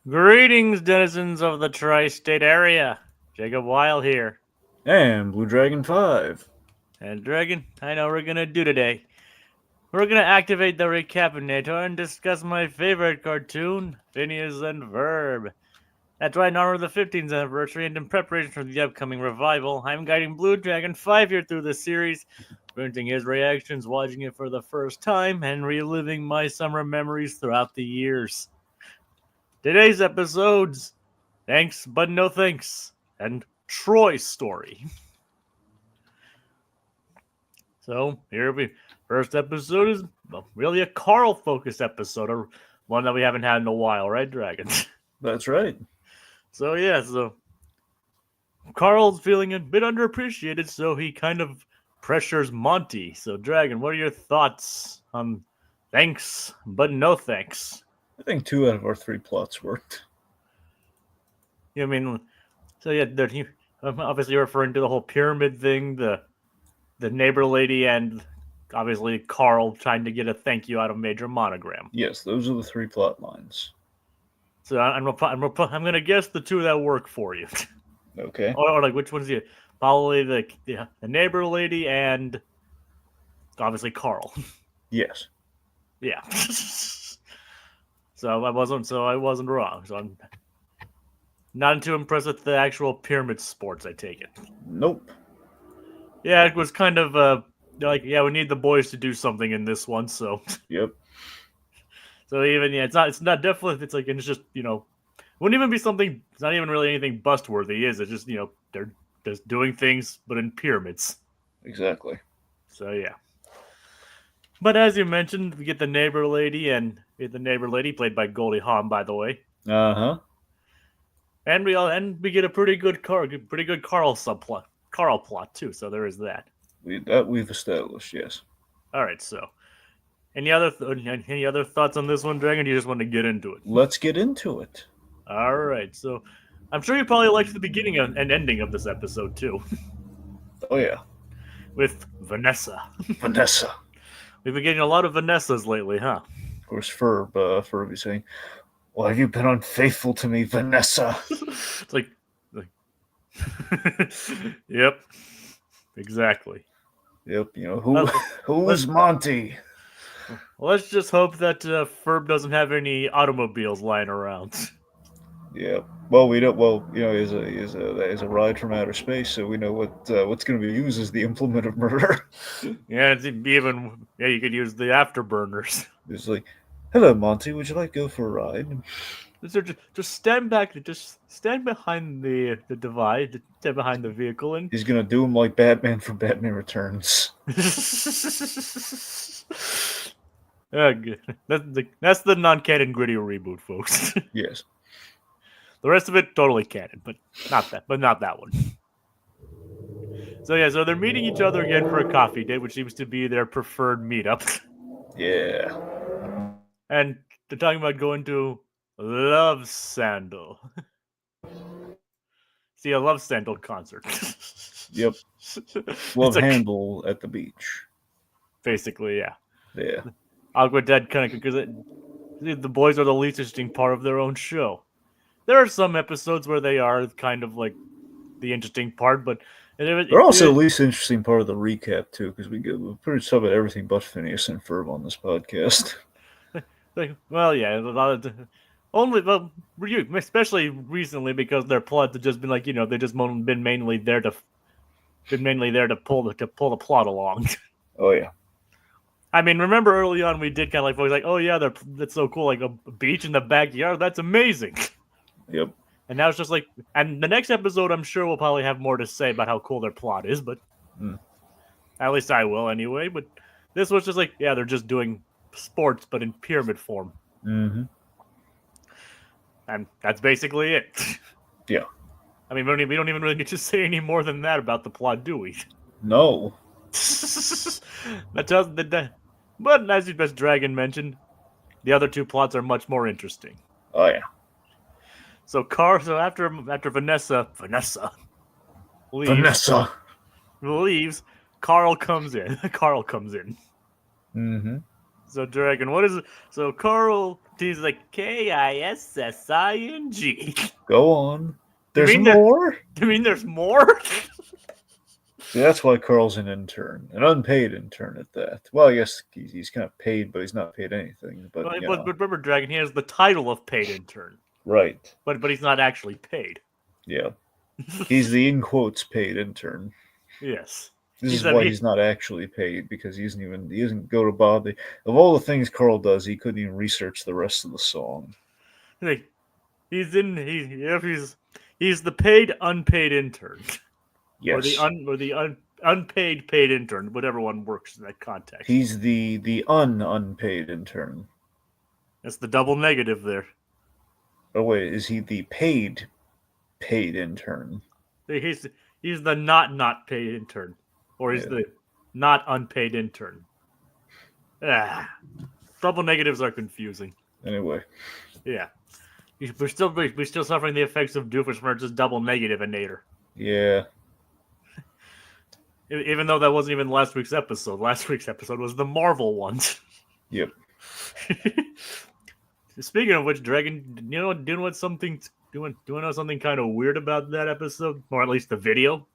Greetings, denizens of the tri-state area. Jacob Weil here. And Blue Dragon 5. And Dragon, I know what we're gonna do today. We're gonna activate the Recap-inator and discuss my favorite cartoon, Phineas and Ferb. That's right, in honor of the 15th anniversary and in preparation for the upcoming revival, I'm guiding Blue Dragon 5 here through the series, printing his reactions, watching it for the first time, and reliving my summer memories throughout the years. Today's episodes, Thanks But No Thanks, and Troy's Story. So, here we first episode is really a Carl-focused episode, or one that we haven't had in a while, right, Dragon? That's right. So Carl's feeling a bit underappreciated, so he kind of pressures Monty. So, Dragon, what are your thoughts on Thanks But No Thanks? I think 2 out of our 3 plots worked. I mean, so yeah, I'm obviously referring to the whole pyramid thing, the neighbor lady, and obviously Carl trying to get a thank you out of Major Monogram. Yes, those are the 3 plot lines. So I'm gonna guess the 2 that work for you. Okay. or like which one's the probably the neighbor lady and obviously Carl. Yes. Yeah. So I wasn't wrong. So I'm not too impressed with the actual pyramid sports, I take it. Nope. Yeah, it was kind of like, yeah, we need the boys to do something in this one, so Yep. so even it's not definitely, it's like, and it's just, wouldn't even be something, it's not even really anything bust worthy, is it? Just, they're just doing things but in pyramids. Exactly. So yeah. But as you mentioned, we get the neighbor lady, and the neighbor lady played by Goldie Hawn, by the way. Uh-huh. And we get a pretty good Carl subplot, Carl plot too. So there is that. We've established, yes. All right. So, any other thoughts on this one, Dragon? Or you just want to get into it? Let's get into it. All right. So, I'm sure you probably liked the beginning and ending of this episode too. Oh yeah. With Vanessa. Vanessa. We've been getting a lot of Vanessas lately, huh? Of course, Ferb is saying, "Why have you been unfaithful to me, Vanessa?" It's like yep, exactly. Yep. Who is Monty? Let's just hope that Ferb doesn't have any automobiles lying around. Yeah. Well, we don't. Well, is a ride from outer space, so we know what's going to be used as the implement of murder. Yeah, you could use the afterburners. It's like, "Hello, Monty. Would you like to go for a ride?" So just stand back, just stand behind the divide, stand behind the vehicle, and He's gonna do him like Batman from Batman Returns. good. That's the non-canon gritty reboot, folks. Yes. The rest of it totally canon, but not that one. So they're meeting each other again for a coffee date, which seems to be their preferred meetup. Yeah. And they're talking about going to Love Sandal. See, a Love Sandal concert. Yep. Love Handle at the beach. Basically, yeah. Yeah. Awkward Dad kind of, because the boys are the least interesting part of their own show. There are some episodes where they are kind of like the interesting part, but they're also the least interesting part of the recap too, because we pretty much talk about everything but Phineas and Ferb on this podcast. Well, yeah, a lot of especially recently, because their plots have just been like, they've just been mainly there to pull the plot along. Oh yeah. I mean, remember early on we did kind of like, oh yeah, that's so cool, like a beach in the backyard, that's amazing. Yep. And now it's just like, and the next episode, I'm sure we'll probably have more to say about how cool their plot is, but at least I will anyway. But this was just like, yeah, they're just doing sports, but in pyramid form. Mm-hmm. And that's basically it. Yeah. I mean, we don't even really get to say any more than that about the plot, do we? No. But as Dragon mentioned, the other 2 plots are much more interesting. Oh yeah. So after Vanessa leaves, Carl comes in. Mm-hmm. So Dragon, what is it? So Carl, he's like Kissing. Go on. There's mean there- more? You mean there's more? See, that's why Carl's an intern, an unpaid intern at that. Well, I guess he's kind of paid, but he's not paid anything. But, But remember, Dragon, he has the title of paid intern, right. but he's not actually paid. Yeah. He's the in quotes paid intern. Yes. This is why he's not actually paid, because he doesn't go to bother. Of all the things Carl does, he couldn't even research the rest of the song. Like, he's the paid unpaid intern. Yes. Or the unpaid paid intern, whatever one works in that context. He's the unpaid intern. That's the double negative there. Oh wait, is he the paid intern? He's the not paid intern, or he's the not unpaid intern. Double negatives are confusing. Anyway. Yeah, we're still suffering the effects of Doofenshmirtz's double negative-inator. Yeah. Even though that wasn't even last week's episode. Last week's episode was the Marvel ones. Yep. Speaking of which, Dragon, you know something kind of weird about that episode, or at least the video.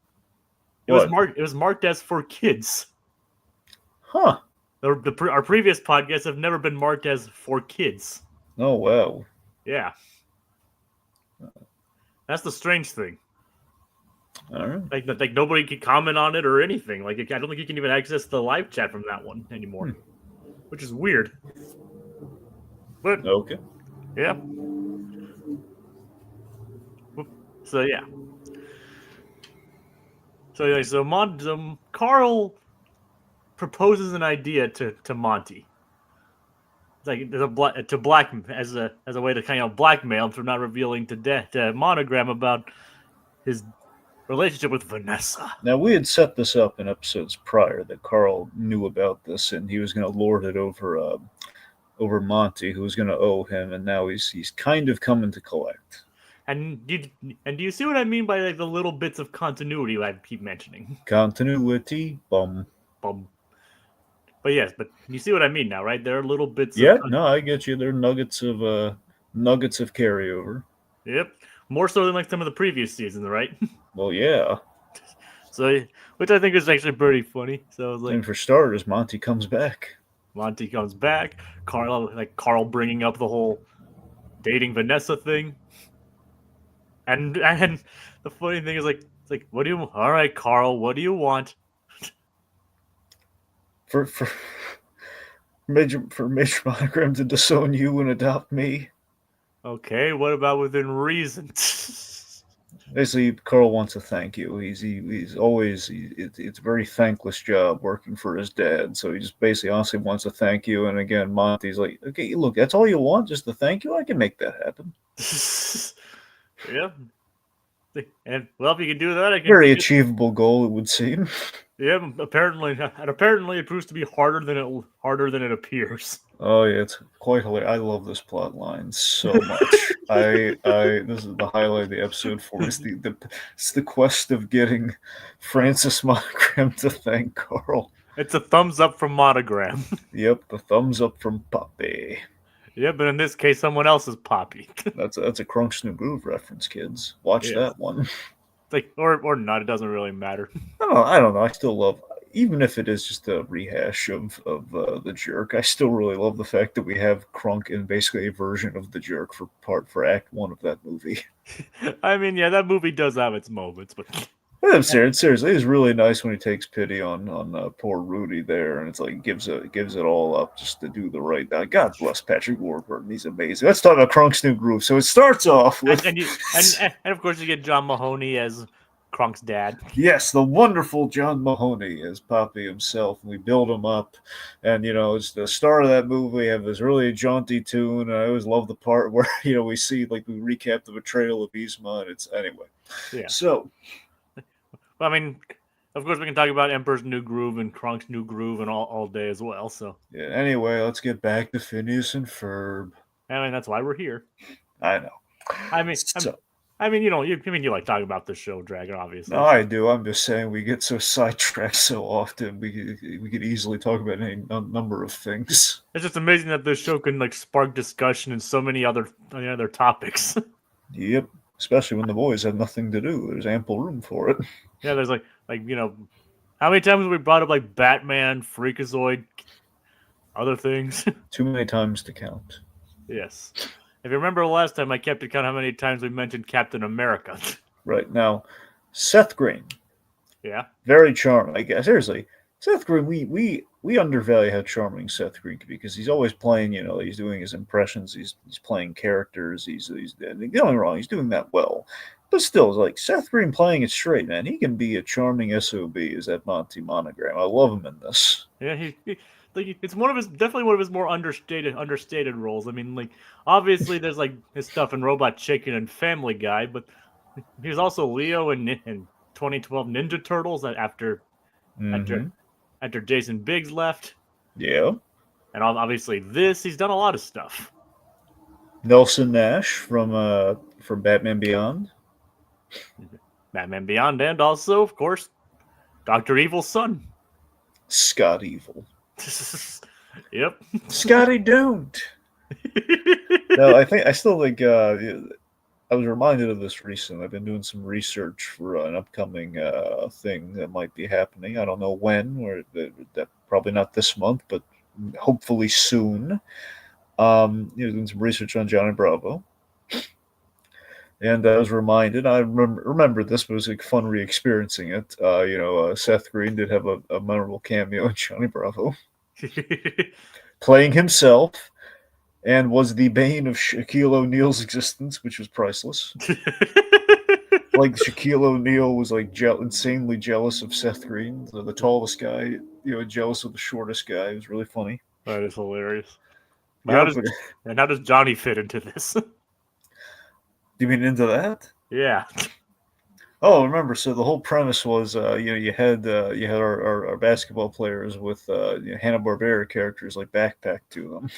It was marked as for kids. Huh. Our previous podcasts have never been marked as for kids. Oh wow. Yeah. That's the strange thing. All right. Like nobody can comment on it or anything. Like, I don't think you can even access the live chat from that one anymore, which is weird. But okay. Yeah. So yeah. So Carl proposes an idea to Monty. It's like as a way to kind of blackmail him for not revealing to Monogram about his relationship with Vanessa. Now, we had set this up in episodes prior that Carl knew about this, and he was going to lord it over Monty, who was going to owe him, and now he's kind of coming to collect. And do you see what I mean by the little bits of continuity I keep mentioning? Continuity, bum. But yes, but you see what I mean now, right? There are little bits. Yeah, no, I get you. They're nuggets of carryover. Yep, more so than like some of the previous seasons, right? Well, yeah. So, which I think is actually pretty funny. So, and for starters, Monty comes back. Carl bringing up the whole dating Vanessa thing, and the funny thing is all right, Carl, what do you want? For Major Monogram to disown you and adopt me. Okay, what about within reason? Basically, Carl wants to thank you. It's a very thankless job working for his dad. So he just basically honestly wants to thank you. And again, Monty's like, okay, look, that's all you want, just to thank you. I can make that happen. Yeah. And well, if you can do that, I can. Very achievable goal, it would seem. Yeah, apparently it proves to be harder than it appears. Oh yeah, it's quite hilarious. I love this plot line so much. This is the highlight of the episode for us. It's the quest of getting Francis Monogram to thank Carl. It's a thumbs up from Monogram. Yep, the thumbs up from Poppy. Yeah, but in this case, someone else is Poppy. That's a Crunch New Groove reference, kids. Watch that one. Or not, it doesn't really matter. I don't know. I still love, even if it is just a rehash of the Jerk. I still really love the fact that we have Crunk in basically a version of the Jerk for Act 1 of that movie. I mean, yeah, that movie does have its moments, but I'm serious. Seriously, it's really nice when he takes pity on poor Rudy there, and it's like gives it all up just to do the right thing. God bless Patrick Warburton. He's amazing. Let's talk about Crunk's New Groove. So it starts off with and of course you get John Mahoney as Crunk's dad. Yes, the wonderful John Mahoney as Poppy himself. And we build him up, and it's the start of that movie. We have this really jaunty tune. And I always love the part where we see we recap the betrayal of Yzma, and it's anyway. Yeah. So. I mean, of course, we can talk about Emperor's New Groove and Crunk's New Groove and all day as well. So yeah. Anyway, let's get back to Phineas and Ferb. I mean, that's why we're here. I know. I mean, I mean, you like talking about the show, Dragon, obviously. No, I do. I'm just saying we get so sidetracked so often. We could easily talk about any number of things. It's just amazing that this show can like spark discussion in so many other topics. Yep. Especially when the boys have nothing to do. There's ample room for it. Yeah, there's how many times have we brought up like Batman, Freakazoid, other things? Too many times to count. Yes. If you remember last time, I kept account how many times we mentioned Captain America. Right now, Seth Green. Yeah. Very charming. I guess seriously, Seth Green. We undervalue how charming Seth Green can be because he's always playing. He's doing his impressions. He's playing characters. He's don't get me wrong. He's doing that well. But still, it's like Seth Green playing it straight, man. He can be a charming SOB. Is that Monty Monogram? I love him in this. Yeah, it's definitely one of his more understated roles. I mean, like obviously there's like his stuff in Robot Chicken and Family Guy, but he was also Leo in 2012 Ninja Turtles after Jason Biggs left. Yeah. And obviously he's done a lot of stuff. Nelson Nash from Batman Beyond. Batman Beyond, and also, of course, Dr. Evil's son. Scott Evil. Yep. Scotty don't. No, I still think I was reminded of this recently. I've been doing some research for an upcoming thing that might be happening. I don't know when, or that probably not this month, but hopefully soon. Doing some research on Johnny Bravo. And I was reminded, I remember this was like fun re-experiencing it. Seth Green did have a memorable cameo in Johnny Bravo, playing himself, and was the bane of Shaquille O'Neal's existence, which was priceless. Like Shaquille O'Neal was like insanely jealous of Seth Green, the tallest guy, jealous of the shortest guy. It was really funny. That is hilarious. Yeah, how does Johnny fit into this? You mean into that? Yeah. Oh, remember? So the whole premise was, you had our basketball players with Hanna-Barbera characters like backpack to them.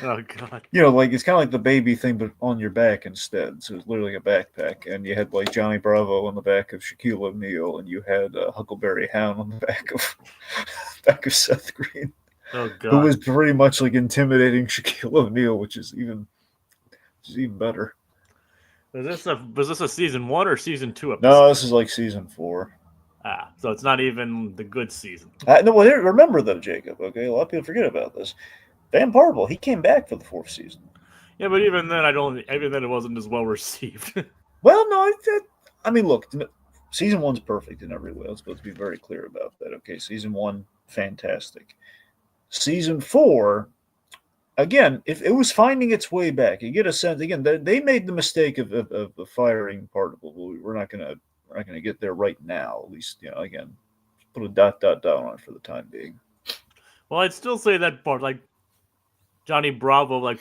Oh God. Like it's kind of like the baby thing, but on your back instead. So it's literally a backpack, and you had like Johnny Bravo on the back of Shaquille O'Neal, and you had Huckleberry Hound on the back of Seth Green. Oh God. Who was pretty much like intimidating Shaquille O'Neal, which is even better. Was this a season 1 or season 2 episode? No, this is like season 4. So it's not even the good season. No, well, remember though, Jacob. Okay, a lot of people forget about this. Van Parble, he came back for the 4th season. Yeah, but even then, it wasn't as well received. Well, no, I mean, look, season 1's perfect in every way. Let's be very clear about that. Okay, season 1, fantastic. Season 4. Again, if it was finding its way back, you get a sense. Again, they made the mistake of firing Particle. We're not gonna get there right now. At least, again, put a ... on it for the time being. Well, I'd still say that part, like Johnny Bravo,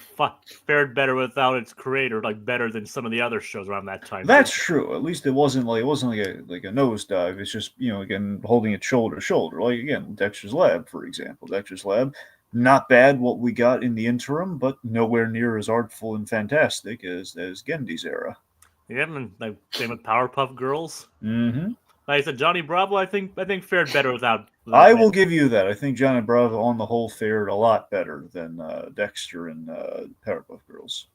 fared better without its creator, better than some of the other shows around that time. That's true. At least it wasn't like a nosedive. It's just again holding it shoulder to shoulder. Like again, Dexter's Lab, for example. Dexter's Lab. Not bad what we got in the interim, but nowhere near as artful and fantastic as Gendy's era. Yeah, and same with Powerpuff Girls. Mm-hmm. Like I said, Johnny Bravo, I think fared better without. I will give you that. I think Johnny Bravo, on the whole, fared a lot better than Dexter and Powerpuff Girls.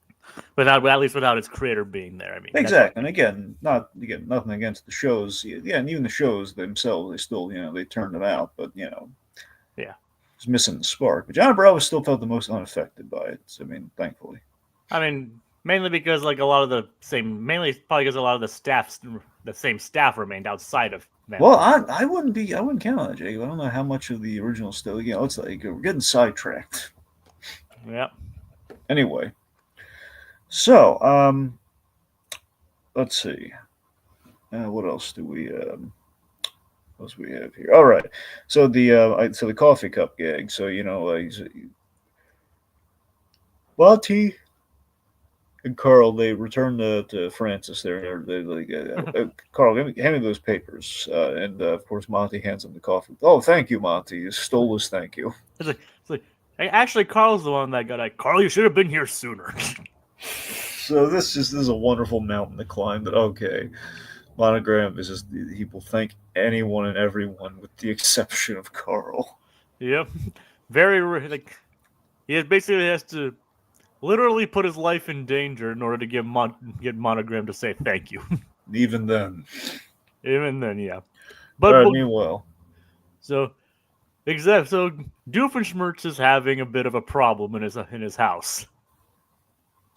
At least without its creator being there. I mean, exactly. And again, nothing against the shows. Yeah, and even the shows themselves, they still they turned them out, but yeah. Was missing the spark, but Johnny Bravo still felt the most unaffected by it. So, I mean, thankfully. I mean, mainly because probably because a lot of the same staff remained outside of. Well, I wouldn't count on it, Jacob. I don't know how much of the original still. It's like we're getting sidetracked. Yeah. Anyway, so let's see. What else do we? What we have here? All right. So the coffee cup gag. So Monty and Carl, they return to Francis there. They're like, Carl, hand me those papers. And of course, Monty hands him the coffee. Oh, thank you, Monty. You stole his thank you. It's like actually, Carl's the one that got like, Carl, you should have been here sooner. So this is a wonderful mountain to climb. That okay, Monogram is just he will thank anyone and everyone with the exception of Carl. Yep. Like he basically has to literally put his life in danger in order to get Monogram to say thank you. Even then. Even then, yeah. All But right, meanwhile. so Doofenshmirtz is having a bit of a problem in his house.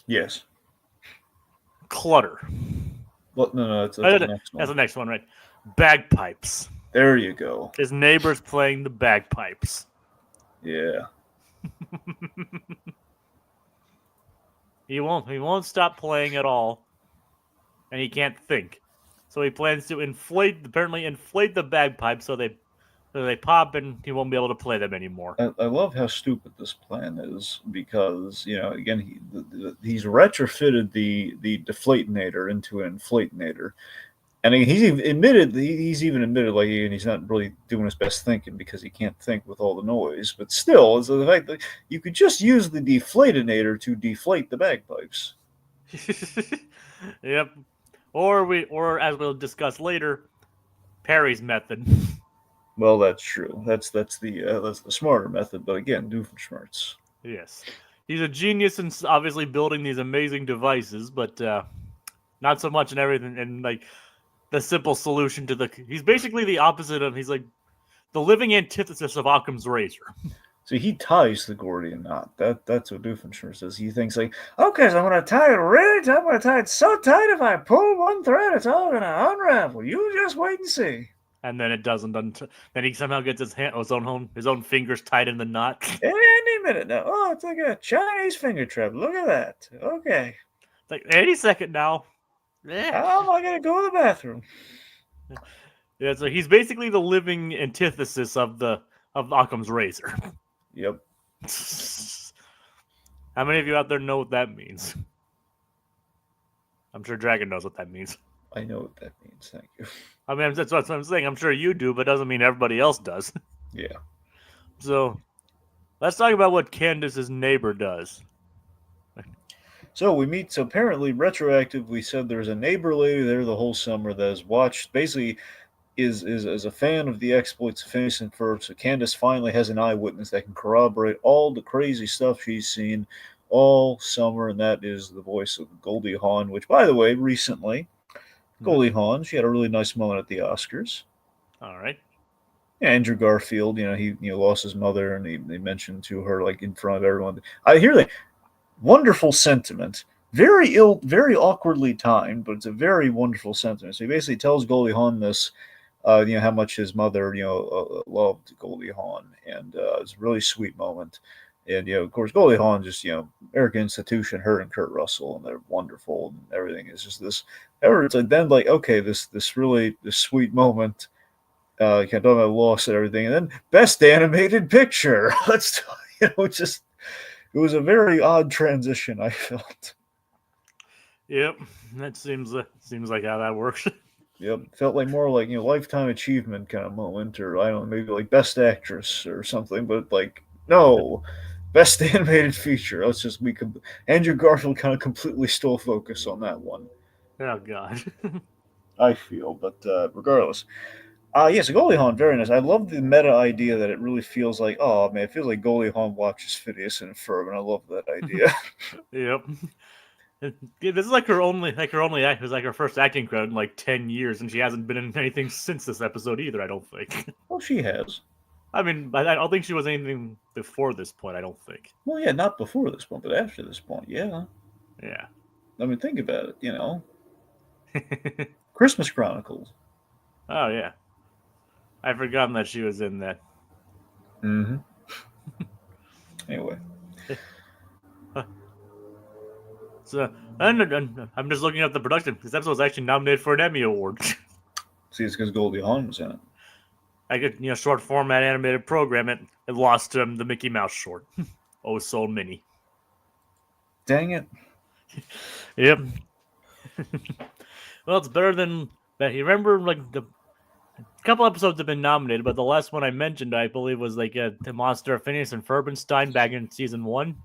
Yes. Clutter. Well, no, that's the next one. That's the next one, right? Bagpipes. There you go. His neighbor's playing the bagpipes. Yeah. He won't stop playing at all, and he can't think. So he plans to inflate the bagpipes so they pop and he won't be able to play them anymore. I love how stupid this plan is because again he's retrofitted the Deflateinator into an Inflateinator, and he's even admitted like he's not really doing his best thinking because he can't think with all the noise. But still, it's the fact that you could just use the Deflateinator to deflate the bagpipes. Yep. Or as we'll discuss later, Perry's method. Well, that's true. That's the smarter method. But again, Doofenshmirtz. Yes, he's a genius in obviously building these amazing devices, but not so much in everything. And like the simple solution to he's basically the opposite of he's like the living antithesis of Occam's razor. So he ties the Gordian knot. That's what Doofenshmirtz says. He thinks like, okay, so I'm gonna tie it really tight. I'm gonna tie it so tight if I pull one thread, it's all gonna unravel. You just wait and see. And then it doesn't. Then he somehow gets his own fingers tied in the knot. Any minute now. Oh, it's like a Chinese finger trap. Look at that. Okay. It's like any second now. How am I gonna go to the bathroom? Yeah, so he's basically the living antithesis of Occam's razor. Yep. How many of you out there know what that means? I'm sure Dragon knows what that means. I know what that means. Thank you. I mean, that's what I'm saying. I'm sure you do, but doesn't mean everybody else does. Yeah. So, let's talk about what Candace's neighbor does. So we meet. So apparently, retroactive. We said there's a neighbor lady there the whole summer that has watched. Basically, is a fan of the exploits of Phineas and Ferb. So Candace finally has an eyewitness that can corroborate all the crazy stuff she's seen all summer, and that is the voice of Goldie Hawn. Which, by the way, recently, Goldie Hawn, she had a really nice moment at the Oscars. All right. Yeah, Andrew Garfield, he lost his mother, and they mentioned to her like in front of everyone. I hear that wonderful sentiment. Very awkwardly timed, but it's a very wonderful sentiment. So he basically tells Goldie Hawn this, how much his mother, loved Goldie Hawn, and it's a really sweet moment. And of course, Goldie Hawn just American institution, her and Kurt Russell, and they're wonderful, and everything is just this. It's like then like okay, this sweet moment. Can't talk about loss and everything, and then best animated picture. Let's just it was a very odd transition. I felt. Yep, that seems like how that works. Yep, felt like more like lifetime achievement kind of moment, or I don't know, maybe like best actress or something. But like no, best animated feature. Andrew Garfield kind of completely stole focus on that one. Oh God. I feel, but regardless. Yes, Goldie Hawn, very nice. I love the meta idea that it really feels like, oh man, it feels like Goldie Hawn watches Phineas and Ferb, and I love that idea. Yep. This is like her only act. It was like her first acting credit in like 10 years, and she hasn't been in anything since this episode either. I don't think. Well, she has. I mean, I don't think she was anything before this point. I don't think. Well, yeah, not before this point, but after this point, yeah. Yeah. I mean, think about it. Christmas Chronicles. Oh yeah. I'd forgotten that she was in that. Mm-hmm. Anyway. So, and I'm just looking at the production. This episode was actually nominated for an Emmy Award. See, it's because Goldie Hawn was in it. I could, short format animated program. It lost the Mickey Mouse short. Oh, so many. Dang it. Yep. Well, it's better than that. You remember, like, the couple episodes have been nominated, but the last one I mentioned, I believe, was like the Monster of Phineas and Ferbenstein back in season 1.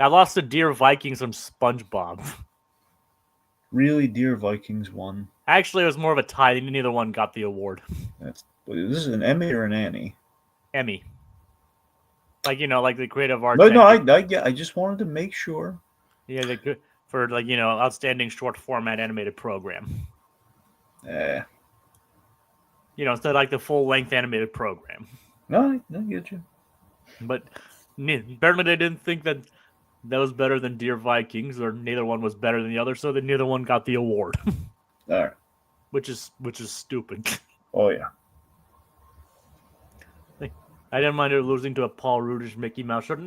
I lost to Dear Vikings from SpongeBob. Really, Dear Vikings won. Actually, it was more of a tie. Neither one got the award. This is an Emmy or an Annie? Emmy. Like, like the creative arts. No, I just wanted to make sure. Yeah, for outstanding short format animated program. Eh. Instead of like the full length animated program. No, I get you. But apparently they didn't think that was better than Dear Vikings, or neither one was better than the other, so neither one got the award. All right. Which is stupid. Oh yeah. I didn't mind her losing to a Paul Rudish Mickey Mouse short.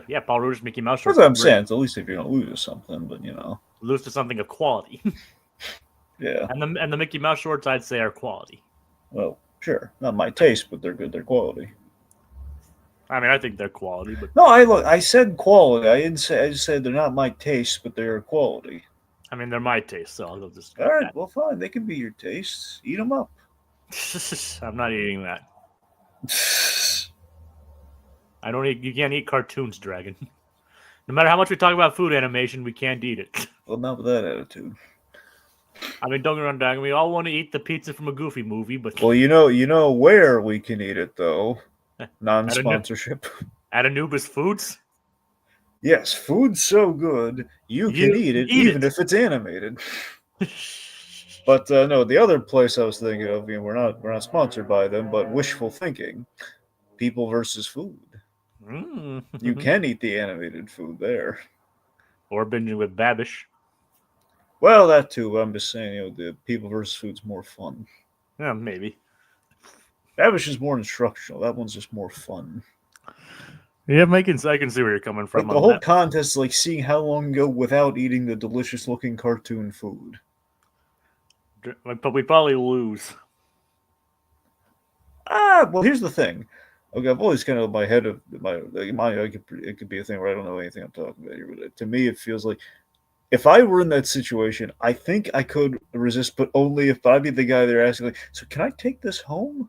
Yeah, Paul Rudish Mickey Mouse short. That's what I'm saying. It's at least if you're gonna lose to something, but lose to something of quality. Yeah. And the Mickey Mouse shorts, I'd say, are quality. Well, sure, not my taste, but they're good. They're quality. I mean, I think they're quality, but no, I said quality. I didn't say. I just said they're not my taste, but they're quality. I mean, they're my taste, so I'll just. All right, well, fine. They can be your tastes. Eat them up. I'm not eating that. I don't eat. You can't eat cartoons, Dragon. No matter how much we talk about food animation, we can't eat it. Well, not with that attitude. I mean, don't get me wrong, Dragon. We all want to eat the pizza from a Goofy movie, but well, you know where we can eat it though. Non-sponsorship. At Anubis Foods. Yes, food's so good you can eat it even if it's animated. But no, the other place I was thinking of, we're not sponsored by them, but Wishful Thinking, People versus Food. You can eat the animated food there, or binging with Babish. Well, that too. But I'm just saying, the People versus Food's more fun. Yeah, maybe. Babish is more instructional. That one's just more fun. Yeah, I can see where you're coming from. Like the whole contest is like seeing how long you go without eating the delicious-looking cartoon food. But we probably lose. Well, here's the thing. Okay, I've always kind of my head of it could be a thing where I don't know anything I'm talking about here, but to me it feels like if I were in that situation, I think I could resist, but only if I'd be the guy they're asking, like, so can I take this home?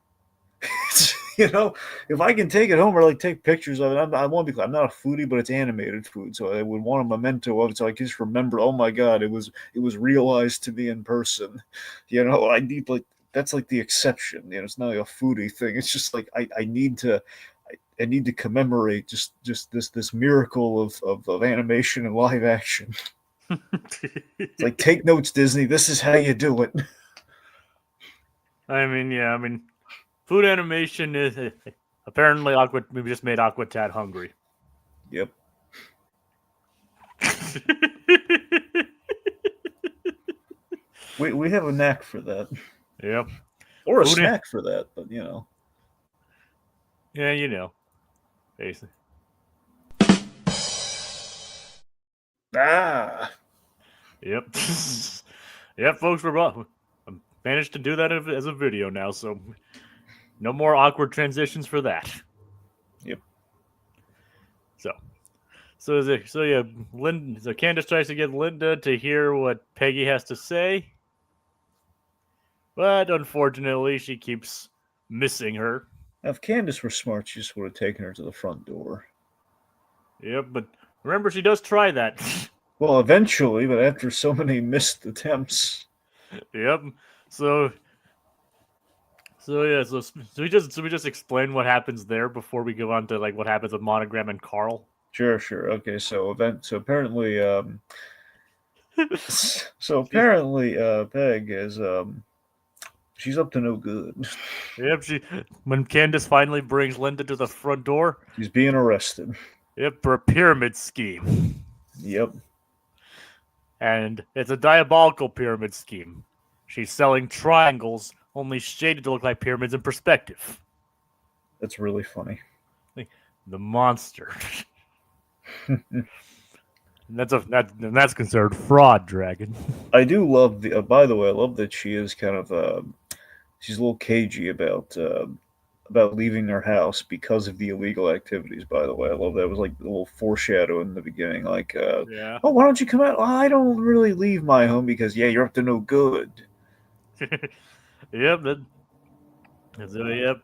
If I can take it home or like take pictures of it, I want to be. I'm not a foodie, but it's animated food, so I would want a memento of it, so I can just remember. Oh my God, it was realized to me in person. I need that's like the exception. It's not like a foodie thing. It's just like I need to commemorate just this miracle of animation and live action. It's like, take notes, Disney. This is how you do it. I mean, food animation is apparently we just made Aquatat hungry. Yep. we have a knack for that. Yep. Or a snack for that, but Yeah, basically. Yep. Yep, folks, we're managed to do that as a video now, so no more awkward transitions for that. Yep. So Candace tries to get Linda to hear what Peggy has to say, but unfortunately, she keeps missing her. Now, if Candace were smart, she just would have taken her to the front door. Yep, but remember, she does try that. Well, eventually, but after so many missed attempts. Yep. So we just explain what happens there before we go on to like what happens with Monogram and Carl. Sure. Okay, so apparently Peg is she's up to no good. Yep, when Candace finally brings Linda to the front door, she's being arrested. Yep, for a pyramid scheme. Yep. And it's a diabolical pyramid scheme. She's selling triangles, only shaded to look like pyramids in perspective. That's really funny. The monster. That's considered fraud, Dragon. I do love by the way, I love that she is kind of she's a little cagey about leaving her house because of the illegal activities. By the way, I love that. It was like a little foreshadow in the beginning, like, yeah. Oh, why don't you come out? Oh, I don't really leave my home because you're up to no good. Yep. Yep.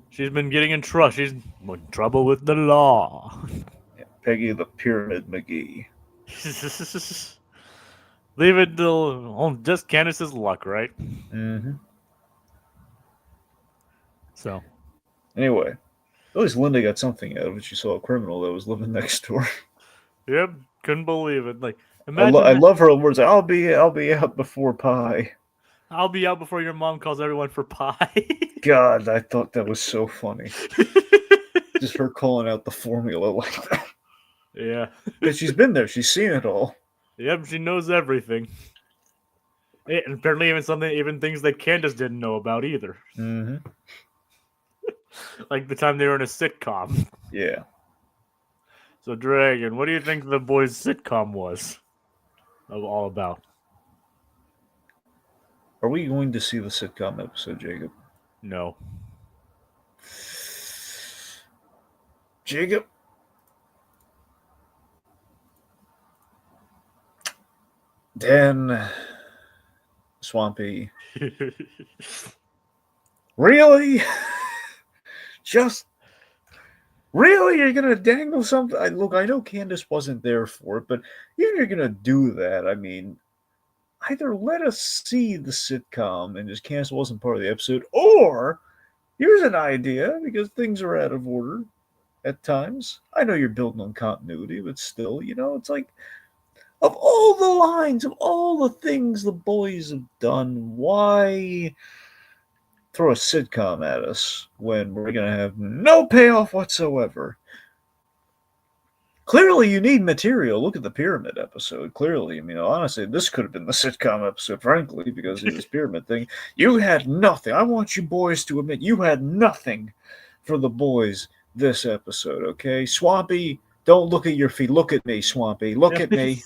She's been getting in trouble. She's in trouble with the law. Yeah, Peggy the Pyramid McGee. Leave it till just Candace's luck, right? Mm-hmm. So. Anyway, at least Linda got something out of it. She saw a criminal that was living next door. Yep, couldn't believe it. Like, I imagine love her words. I'll be out before pie. I'll be out before your mom calls everyone for pie. God, I thought that was so funny. Just her calling out the formula like that. Yeah. Because she's been there. She's seen it all. Yep, she knows everything. And apparently even things that Candace didn't know about either. Mm-hmm. Like the time they were in a sitcom. Yeah. So, Dragon, what do you think the boys' sitcom was all about? Are we going to see the sitcom episode, Jacob? No. Jacob? Dan. Swampy. Really? Just really? You're gonna dangle something? Look, I know Candace wasn't there for it, but even if you're gonna do that, I mean, either let us see the sitcom and just Candace wasn't part of the episode, or here's an idea because things are out of order at times. I know you're building on continuity, but still, it's like of all the lines, of all the things the boys have done, why throw a sitcom at us when we're going to have no payoff whatsoever? Clearly, you need material. Look at the pyramid episode. Clearly, I mean, honestly, this could have been the sitcom episode, frankly, because of this pyramid thing. You had nothing. I want you boys to admit you had nothing for the boys this episode, okay? Swampy, don't look at your feet. Look at me, Swampy. Look at me.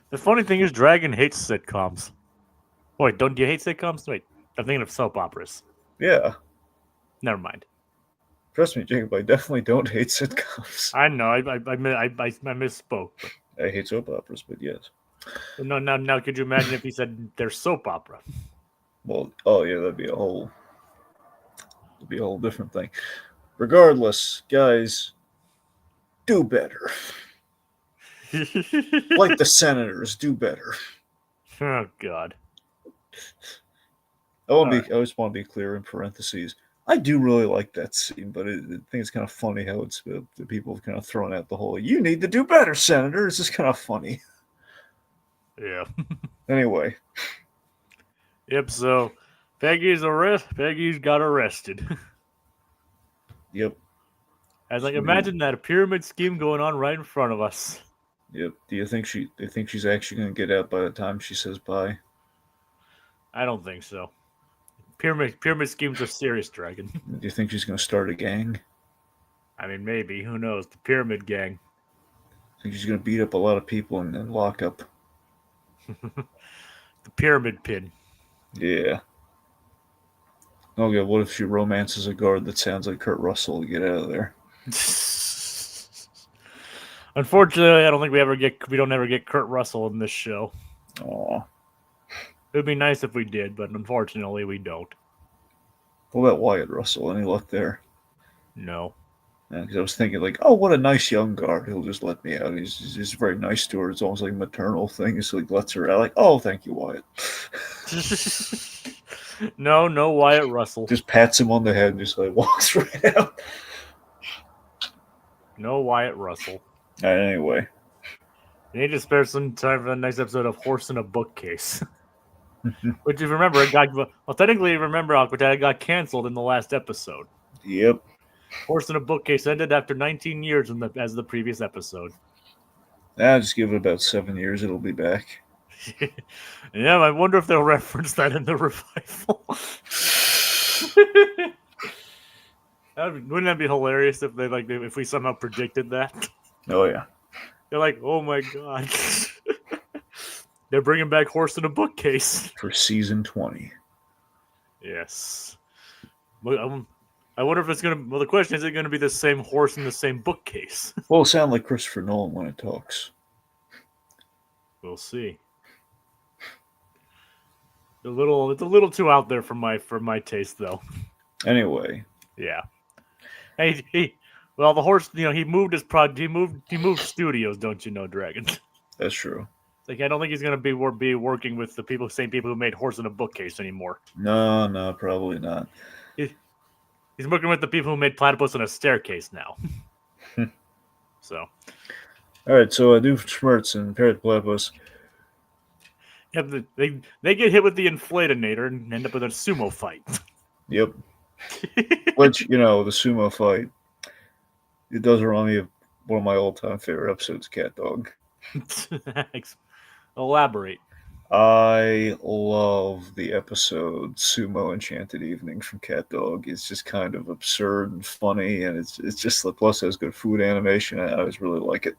The funny thing is, Dragon hates sitcoms. Wait, do you hate sitcoms? Wait, I'm thinking of soap operas. Yeah. Never mind. Trust me, Jacob, I definitely don't hate sitcoms. I know, I misspoke. I hate soap operas, but yes. No, now, could you imagine if he said they're soap opera? Well, oh yeah, that'd be a whole different thing. Regardless, guys, do better. Like the Senators, do better. Oh God. I just want to be clear in parentheses. I do really like that scene, but I think it's kind of funny how the people have kind of thrown out the whole "you need to do better, Senator." It's just kind of funny. Yeah. Anyway. Yep. So Peggy's got arrested. Yep. I was like, imagine that, a pyramid scheme going on right in front of us. Yep. Do you think she's actually going to get out by the time she says bye? I don't think so. Pyramid schemes are serious, Dragon. Do you think she's going to start a gang? I mean, maybe. Who knows? The Pyramid Gang. I think she's going to beat up a lot of people and lock up. The Pyramid Pin. Yeah. Oh god, what if she romances a guard that sounds like Kurt Russell to get out of there? Unfortunately, I don't think we don't ever get Kurt Russell in this show. Aw. It would be nice if we did, but unfortunately we don't. What about Wyatt Russell? Any luck there? No. Because I was thinking, like, oh, what a nice young guard. He'll just let me out. He's very nice to her. It's almost like a maternal thing. So he lets her out. Like, oh, thank you, Wyatt. No Wyatt Russell. Just pats him on the head and just like walks right out. No Wyatt Russell. Anyway. You need to spare some time for the next episode of Horse in a Bookcase. Which, if you remember, technically, Aquatat got canceled in the last episode. Yep. Horse in a Bookcase ended after 19 years as the previous episode. Just give it about 7 years. It'll be back. Yeah, I wonder if they'll reference that in the revival. Wouldn't that be hilarious if we somehow predicted that? Oh yeah. They're like, oh my god. They're bringing back Horse in a Bookcase. For season 20. Yes. I wonder if it's going to... Well, the question is it going to be the same horse in the same bookcase? Well, it'll sound like Christopher Nolan when it talks. We'll see. It's a little too out there for my taste, though. Anyway. Yeah. Hey, Well, the horse, he moved his he moved studios, don't you know, Dragon? That's true. Like, I don't think he's gonna be working with the same people who made Horse in a Bookcase anymore. No, probably not. He's working with the people who made Platypus in a Staircase now. So. All right, so Doofenshmirtz and Parrot Platypus. Yeah, they get hit with the Inflatinator and end up with a sumo fight. Yep. Which, the sumo fight, it does remind me of one of my all-time favorite episodes, Cat Dog. Elaborate. I love the episode Sumo Enchanted Evening from Cat Dog. It's just kind of absurd and funny, and it's just, plus it has good food animation. I always really like it.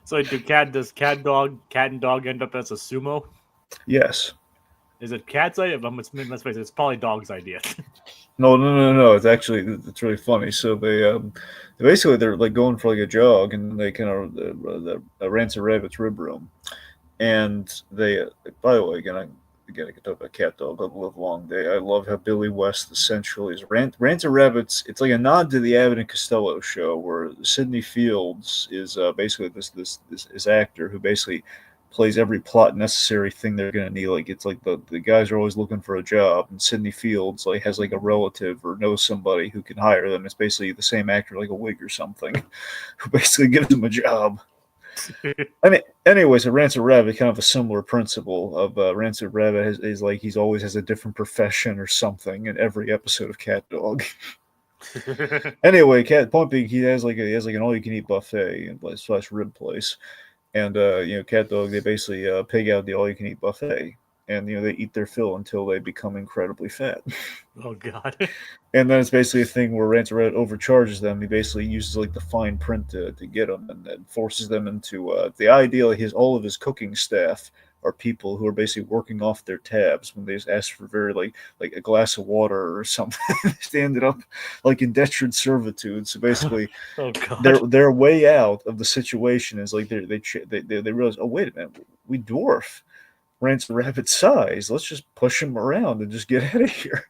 So does cat and dog end up as a sumo? Yes. Is it cat's idea? Let's face it, it's probably dog's idea. No. It's really funny. So they're like going for like a jog, and they kind of the Rancid Rabbit's rib room, and they. By the way, again, I can talk about Cat Dog the live long day. I love how Billy West essentially is Rancid Rabbits. It's like a nod to the Abbott and Costello show, where Sidney Fields is basically this actor who basically plays every plot necessary thing they're gonna need. Like, it's like the guys are always looking for a job, and Sidney Fields like has like a relative or knows somebody who can hire them. It's basically the same actor, like a wig or something, who basically gives them a job. Anyways, a Rancid Rabbit, kind of a similar principle of Rancid Rabbit is like he's always has a different profession or something in every episode of Cat Dog. Anyway, point being, he has like an all-you-can-eat buffet / rib place. And Cat Dog, they basically pig out the all-you-can-eat buffet, and they eat their fill until they become incredibly fat. Oh God! And then it's basically a thing where Rancid Rabbit overcharges them. He basically uses like the fine print to get them, and then forces them into the ideal. All of his cooking staff are people who are basically working off their tabs when they just ask for very like a glass of water or something. They ended up like indentured servitude. So basically, oh God, their way out of the situation is like they realize, oh wait a minute, we dwarf Rancid Rabbit's size. Let's just push him around and just get out of here.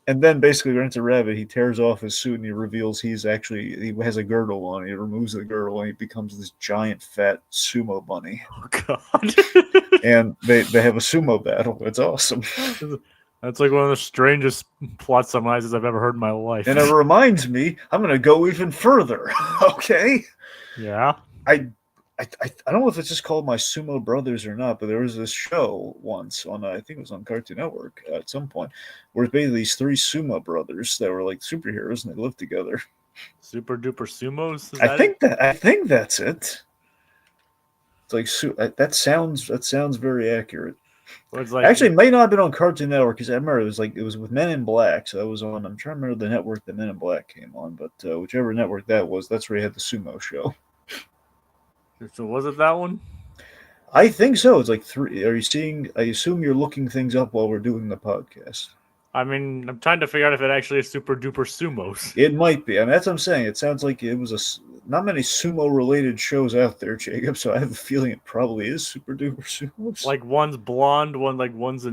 And then basically Rancid Rabbit, he tears off his suit and he reveals he has a girdle on. He removes the girdle and he becomes this giant fat sumo bunny. Oh God! And they have a sumo battle. It's awesome. That's like one of the strangest plot summarizes I've ever heard in my life. And it reminds me, I'm going to go even further. Okay? Yeah. I don't know if it's just called My Sumo Brothers or not, but there was this show once on, I think it was on Cartoon Network at some point, where it's basically these three sumo brothers that were like superheroes and they lived together. Super duper sumos? I think that's it. It's like that sounds very accurate. Like, actually, it may not have been on Cartoon Network, because I remember it was with Men in Black. So that was on. I'm trying to remember the network that Men in Black came on, but whichever network that was, that's where he had the sumo show. So was it that one? I think so. It's like 3. Are you seeing? I assume you're looking things up while we're doing the podcast. I mean, I'm trying to figure out if it actually is super duper sumos. It might be. I mean, that's what I'm saying. It sounds like it was not many sumo related shows out there, Jacob. So I have a feeling it probably is super duper sumos. Like one's blonde, one's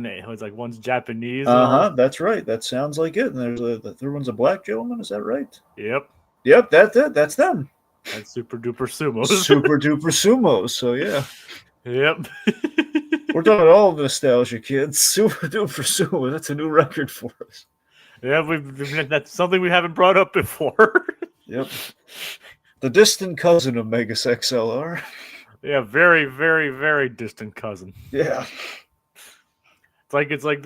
Japanese. That's right. That sounds like it. And the third one's a black gentleman. Is that right? Yep. That's them. That's super duper sumos. Super duper sumos. So yeah. Yep. We're talking all nostalgia, kids. Super duper sumo. That's a new record for us. Yeah, that's something we haven't brought up before. Yep. The distant cousin of Megas XLR. Yeah, very, very, very distant cousin. Yeah. It's like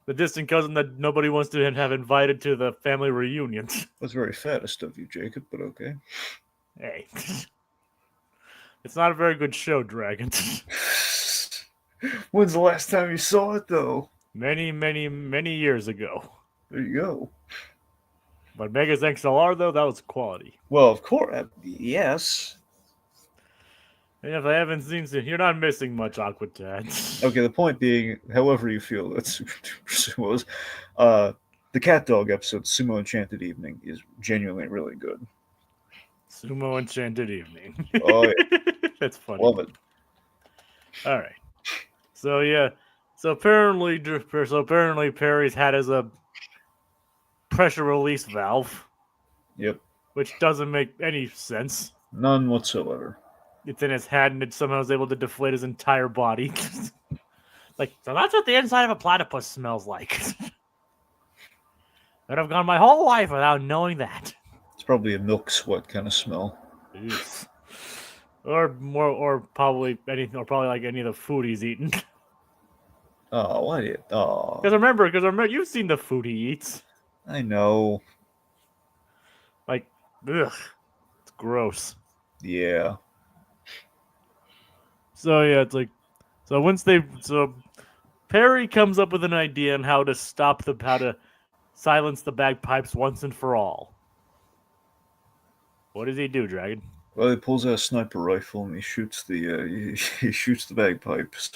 the distant cousin that nobody wants to have invited to the family reunions. That's very fattest of you, Jacob, but okay. Hey. It's not a very good show, Dragon. When's the last time you saw it, though? Many, many, many years ago. There you go. But Megas XLR, though, that was quality. Well, of course. Yes. And if I haven't seen it, you're not missing much, Aquatad. Okay, the point being, however you feel, that's super duper sumos. The Cat Dog episode, Sumo Enchanted Evening, is genuinely really good. Sumo Enchanted Evening. Oh, yeah. That's funny. Love it. All right. So, yeah. So apparently Perry's hat is a pressure release valve, Yep. which doesn't make any sense. None whatsoever. It's in his head, and it somehow is able to deflate his entire body. Like, so that's what the inside of a platypus smells like. I'd have gone my whole life without knowing that. It's probably a milk sweat kind of smell. Yes. Or more, or probably like any of the food he's eaten. Oh, why did? Oh, Because remember, you've seen the food he eats. I know. Like, ugh, it's gross. Yeah. So yeah, it's like, so Perry comes up with an idea on how to silence the bagpipes once and for all. What does he do, Dragon? Well, he pulls out a sniper rifle and he shoots the he shoots the bagpipes.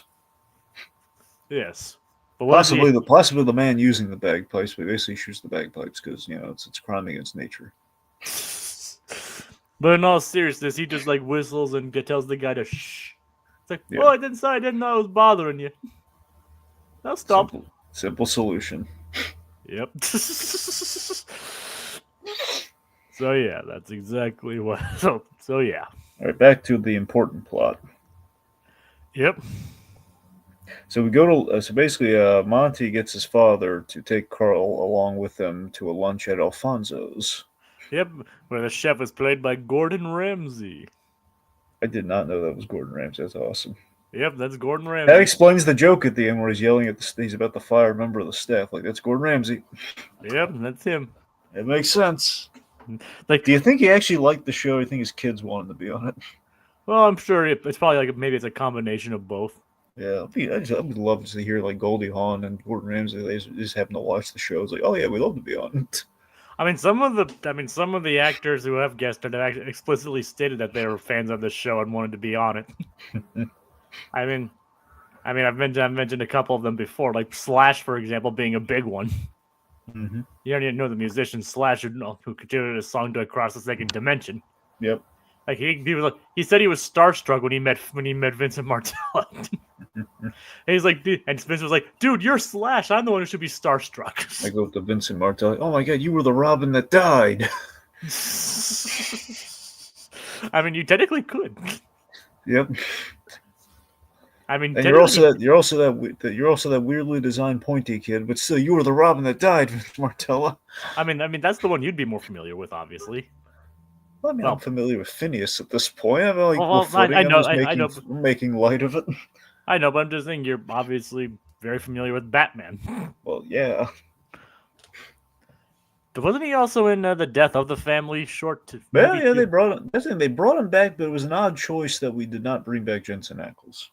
Yes, but Possibly the man using the bagpipes, but basically shoots the bagpipes because it's a crime against nature. But in all seriousness, he just like whistles and tells the guy to shh. It's like, Yeah. oh, I didn't know I was bothering you. Now stop. Simple solution. Yep. So yeah, that's exactly what. So yeah. All right, back to the important plot. Yep. So we go to so basically, Monty gets his father to take Carl along with him to a lunch at Alfonso's. Yep. Where the chef was played by Gordon Ramsay. I did not know that was Gordon Ramsay. That's awesome. Yep, that's Gordon Ramsay. That explains the joke at the end where he's yelling at he's about to fire a member of the staff. Like, that's Gordon Ramsay. Yep, that's him. It makes sense. Like, do you think he actually liked the show? I think his kids wanted to be on it. Well, I'm sure it's probably like maybe it's a combination of both. Yeah, I would love to hear like Goldie Hawn and Gordon Ramsay. They just happen to watch the show. It's like, oh yeah, we'd love to be on it. I mean, some of the actors who have guested have actually explicitly stated that they were fans of the show and wanted to be on it. I mean, I've mentioned a couple of them before, like Slash, for example, being a big one. Mm-hmm. You don't even know the musician Slash who contributed a song to Across the Second Dimension. Yep. Like he said he was starstruck when he met Vincent Martella. And he's like, and Vince was like, "Dude, you're Slash. I'm the one who should be starstruck." I go to Vincent Martella. Oh my God, you were the Robin that died. I mean, you technically could. Yep. I mean, and you're also that weirdly designed pointy kid, but still, you were the Robin that died, Martella. I mean, that's the one you'd be more familiar with, obviously. Well, I mean, I'm familiar with Phineas at this point. I'm like, I know, I'm making light of it. I know, but I'm just saying you're obviously very familiar with Batman. Well, yeah. But wasn't he also in the Death of the Family short? Yeah, they brought him back, but it was an odd choice that we did not bring back Jensen Ackles.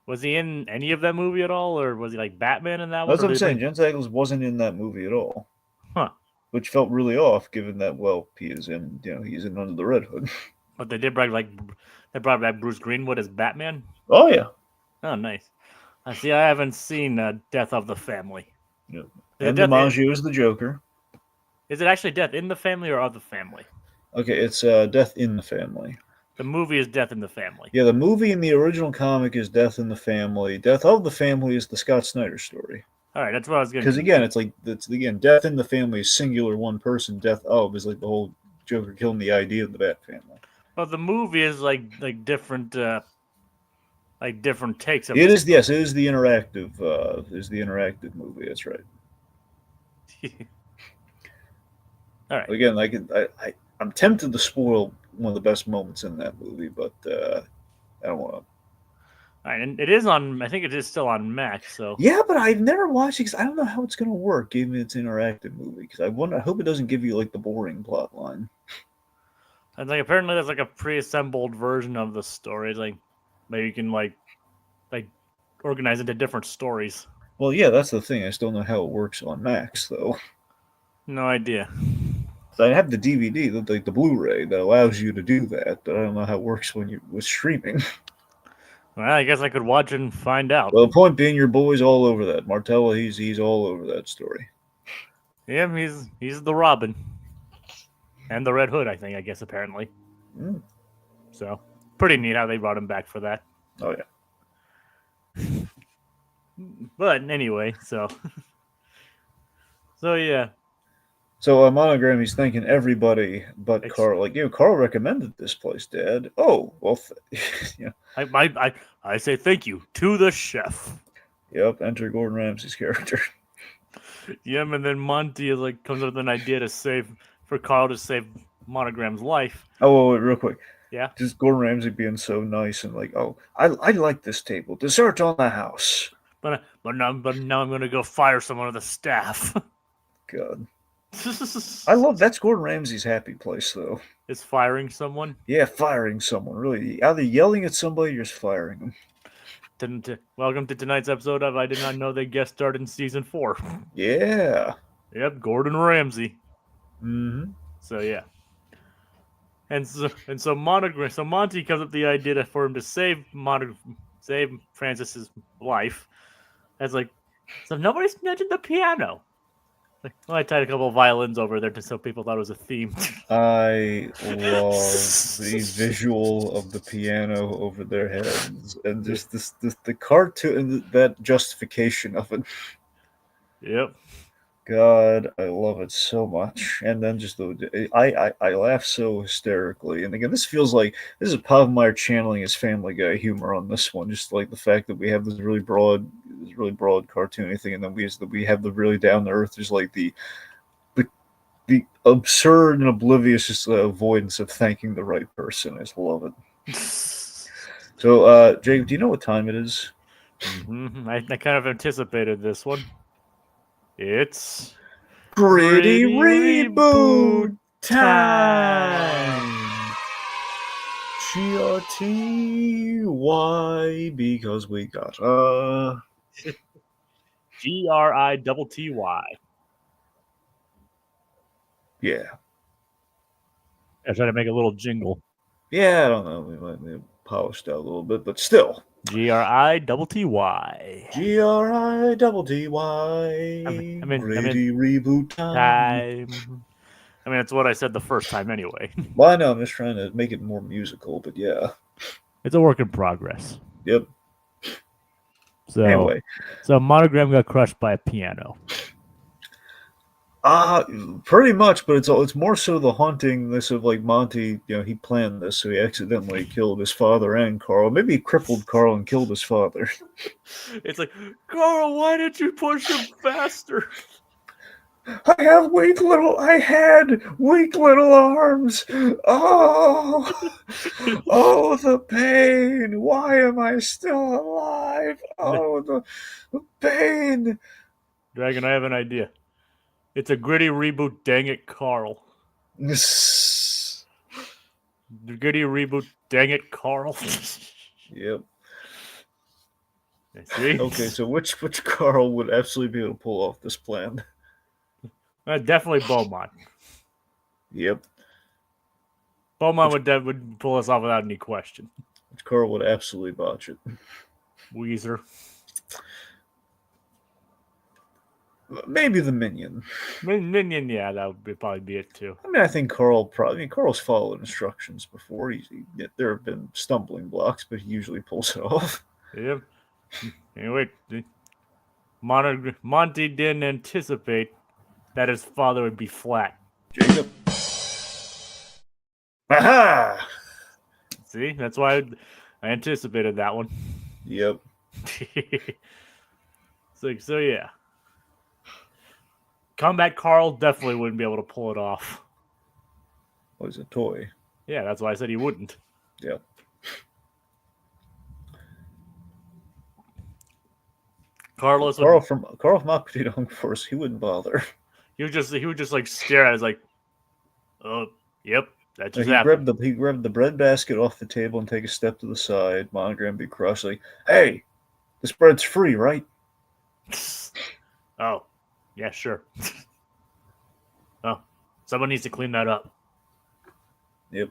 Was he in any of that movie at all, or was he like Batman in that one? That's what I'm saying. Jensen Ackles wasn't in that movie at all. Huh. Which felt really off, given that he is in, he's in Under the Red Hood. But they brought back Bruce Greenwood as Batman. Oh yeah. Oh, nice. I see. I haven't seen Death of the Family. Yep. And DiMaggio is the Joker. Is it actually Death in the Family or of the Family? Okay, it's Death in the Family. The movie is Death in the Family. Yeah, the movie in the original comic is Death in the Family. Death of the Family is the Scott Snyder story. All right, that's what I was going to. Because again, Death in the Family is singular one person. Death of is like the whole Joker killing the idea of the Bat family. Well, the movie is like different, different takes. It is the interactive. Is the interactive movie? That's right. All right. Again, I'm tempted to spoil one of the best moments in that movie, but I don't want to. All right, and it is on. I think it is still on Max. So yeah, but I've never watched it because I don't know how it's going to work, given it's an interactive movie. Because I hope it doesn't give you like the boring plot line. And like apparently there's like a pre-assembled version of the story. Like maybe you can like organize into different stories. Well, yeah, that's the thing. I still don't know how it works on Max, though. No idea. So I have the DVD, the Blu-ray, that allows you to do that, but I don't know how it works with streaming. Well, I guess I could watch and find out. Well, the point being, your boy's all over that. Martella, he's all over that story. Yeah, he's the Robin. And the Red Hood, I guess, apparently. Mm. So, pretty neat how they brought him back for that. Oh, yeah. But anyway, so... So, yeah. So Monogram, he's thanking everybody but Ex- Carl. Like, Carl recommended this place, Dad. Oh, well, I say thank you to the chef. Yep, enter Gordon Ramsay's character. Yeah, and then Monty is like comes up with an idea for Carl to save Monogram's life. Oh, wait, real quick. Yeah, Just Gordon Ramsay being so nice and like, oh, I like this table. Dessert on the house. but now I'm gonna go fire someone on the staff. God. I love that's Gordon Ramsay's happy place though. Is firing someone. Yeah, firing someone. Really. Either yelling at somebody or just firing them. Welcome to tonight's episode of I Did Not Know They Guest Starred in Season 4. Yeah. Yep, Gordon Ramsay. Mm-hmm. So yeah. And so Monty comes up with the idea for him to save Francis's life. That's like, so nobody's mentioned the piano. Like, well, I tied a couple of violins over there so people thought it was a theme. I love the visual of the piano over their heads and just the cartoon and that justification of it. Yep. God, I love it so much. And then just I laugh so hysterically. And again, this feels like this is Pavmeyer channeling his Family Guy humor on this one. Just like the fact that we have this really broad cartoony thing, and then we have the really down to earth. There's like the absurd and oblivious just avoidance of thanking the right person. I just love it. So, Jake, do you know what time it is? Mm-hmm. I kind of anticipated this one. It's Pretty reboot time. GRTY because we got GRITTY. Yeah. I try to make a little jingle. Yeah, I don't know. We might be polished out a little bit, but still. GRITTY. GRITTY. Pretty reboot time. I mean, that's what I said the first time anyway. Well, I know. I'm just trying to make it more musical, but yeah. It's a work in progress. Yep. So, anyway. So Monogram got crushed by a piano. Pretty much, but it's more so the hauntingness of like Monty. He planned this, so he accidentally killed his father and Carl. Maybe he crippled Carl and killed his father. It's like, Carl, why didn't you push him faster? I had weak little arms. Oh, the pain. Why am I still alive? Oh, the pain. Dragon, I have an idea. It's a gritty reboot, dang it, Carl. Gritty reboot, dang it, Carl. Yep. See? Okay, so which Carl would absolutely be able to pull off this plan? Definitely Beaumont. Yep. Beaumont would pull us off without any question. Which Carl would absolutely botch it? Weezer. Maybe the Minion. Minion, yeah, that would probably be it too. I mean, I think Carl's followed instructions before. There have been stumbling blocks, but he usually pulls it off. Yep. Anyway, Monty didn't anticipate that his father would be flat. Jacob. Aha! See, that's why I anticipated that one. Yep. So yeah. Combat Carl definitely wouldn't be able to pull it off. Well, he's a toy. Yeah, that's why I said he wouldn't. Yep. Carl from Aqua Teen Force, he wouldn't bother. He would just like stare at us like, oh, yep, that just happened. He grabbed the bread basket off the table and take a step to the side. Monogram be crushed like, hey, this bread's free, right? Oh, yeah, sure. Oh, someone needs to clean that up. Yep.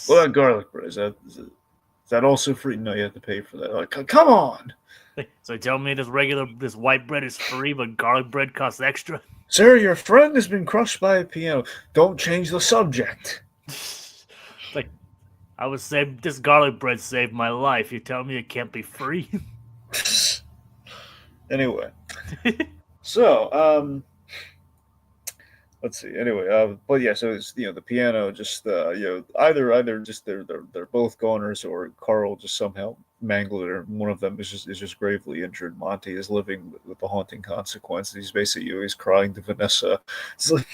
Well, that garlic bread, is that also free? No, you have to pay for that. Like, come on! So you tell me this white bread is free, but garlic bread costs extra? Sir, your friend has been crushed by a piano. Don't change the subject. Like, this garlic bread saved my life. You tell me it can't be free? Anyway. So, let's see. Anyway, but yeah, so it's the piano just either just they're both goners or Carl just somehow mangled it, or one of them is just gravely injured. Monty is living with the haunting consequences. He's basically he's crying to Vanessa. It's like,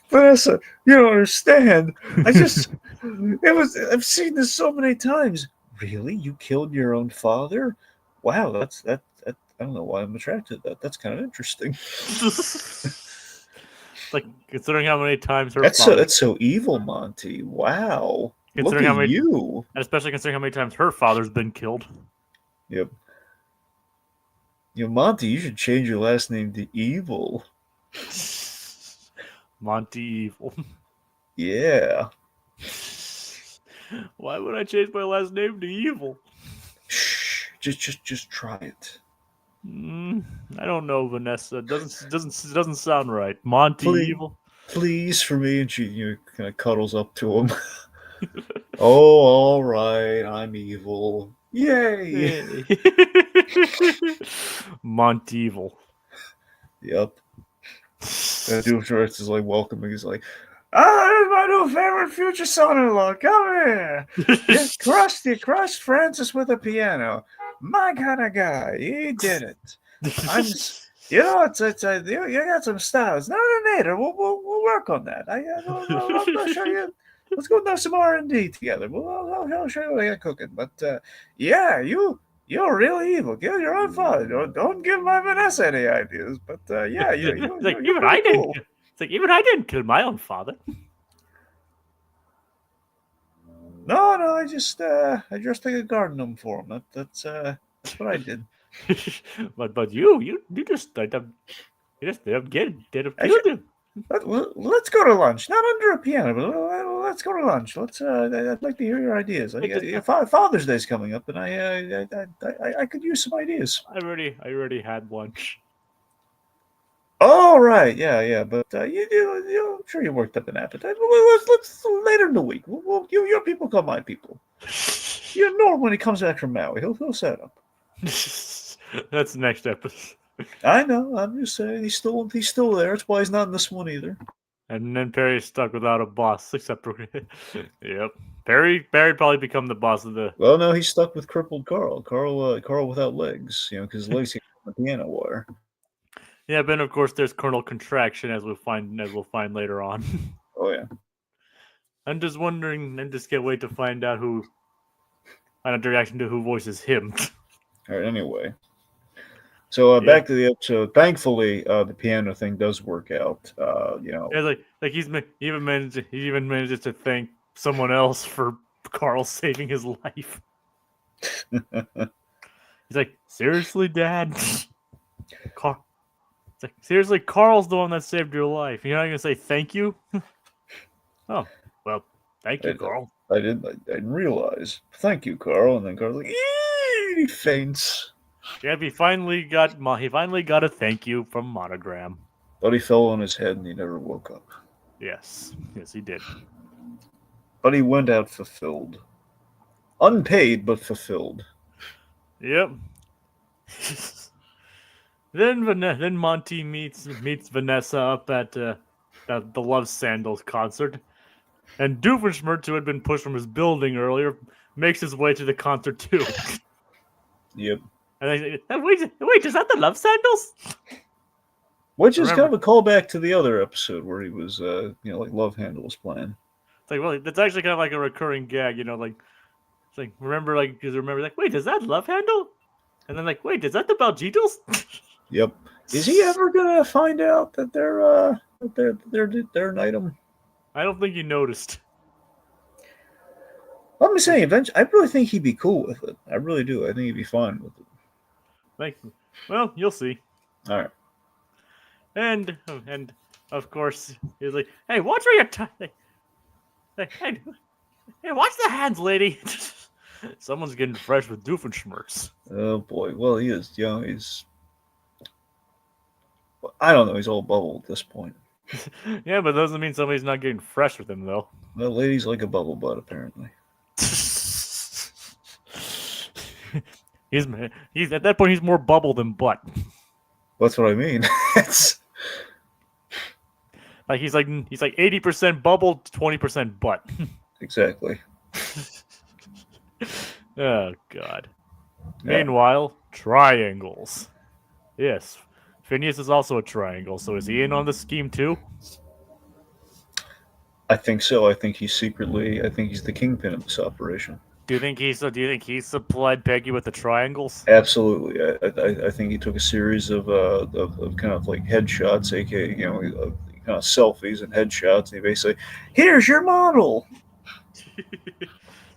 Vanessa, you don't understand. I just I've seen this so many times. Really, you killed your own father? Wow, that. I don't know why I'm attracted to that. That's kind of interesting. Like, considering how many times her That's father, that's so evil, Monty. Wow. Look considering at how many, you. and especially considering how many times her father's been killed. Yep. Monty, you should change your last name to Evil. Monty Evil. Yeah. Why would I change my last name to Evil? Shh. Just try it. I don't know, Vanessa. Doesn't sound right. Monty Please, Evil. please for me. And she kind of cuddles up to him. Oh, all right. I'm evil. Yay. Hey. Monty Evil. Yep. And Doofenshmirtz is like welcoming. He's like, there's my new favorite future son-in-law. Come here. You crushed Francis with a piano. My kind of guy. He did it. You got some styles. No, later. We'll work on that. I'll show you. Let's go do some R&D together. I'll show you what I got cooking. But yeah, you're really evil. Kill your own father. Don't give my Vanessa any ideas. But yeah, you're pretty cool. It's like even I didn't kill my own father. No, I just like a garden gnome for him. That's what I did. but you just did killed him. Let's go to lunch. Not under a piano, but let's go to lunch. I'd like to hear your ideas. Father's Day's coming up, and I could use some ideas. I already had lunch. Oh right, yeah. But I'm sure you worked up an appetite. Let's later in the week. Your people call my people. Norm, when he comes back from Maui, he'll set up. That's the next episode. I know. I'm just saying he's still there. That's why he's not in this one either. And then Perry's stuck without a boss, except yep. Perry probably become the boss of the. Well, no, he's stuck with crippled Carl. Carl without legs. Because his legs came from the piano wire. Yeah, but of course there's Colonel Contraction, as we'll find later on. Oh yeah. I'm just wondering, and just can't wait to find out the reaction to who voices him. All right. Anyway. So back to the episode. Thankfully, the piano thing does work out. Yeah, like he even manages to thank someone else for Carl saving his life. He's like, seriously, Dad? It's like, seriously, Carl's the one that saved your life. You're not gonna say thank you? Oh, well, thank you, Carl. I didn't realize. Thank you, Carl. And then Carl's like, he faints. Yeah, he finally got a thank you from Monogram. But he fell on his head and he never woke up. Yes, he did. But he went out fulfilled. Unpaid, but fulfilled. Yep. Then Monty meets Vanessa up at the Love Sandals concert. And Doofenshmirtz, who had been pushed from his building earlier, makes his way to the concert too. Yep. And wait, is that the Love Sandals? Which is kind of a callback to the other episode where he was, like Love Handle was playing. It's like, well, that's actually kind of like a recurring gag, it's like, remember, wait, is that Love Handle? And then, wait, is that the Belgitos? Yep. Is he ever gonna find out that they're an item? I don't think he noticed. I'm saying, eventually, I really think he'd be cool with it. I really do. I think he'd be fine with it. Well, you'll see. All right. And of course, he's like, "Hey, watch where you're hey, watch the hands, lady." Someone's getting fresh with Doofenshmirtz. Oh boy. Well, he is. He's. I don't know. He's all bubble at this point. Yeah, but that doesn't mean somebody's not getting fresh with him, though. Well, ladies like a bubble butt, apparently. He's at that point. He's more bubble than butt. That's what I mean. Like he's like 80% bubble, 20% butt. Exactly. Oh God. Yeah. Meanwhile, triangles. Yes, Phineas is also a triangle. So is he in on the scheme too? I think so. I think he's the kingpin of this operation. Do you think he supplied Peggy with the triangles? Absolutely. I think he took a series of kind of like headshots, aka kind of selfies and headshots, and he basically, here's your model.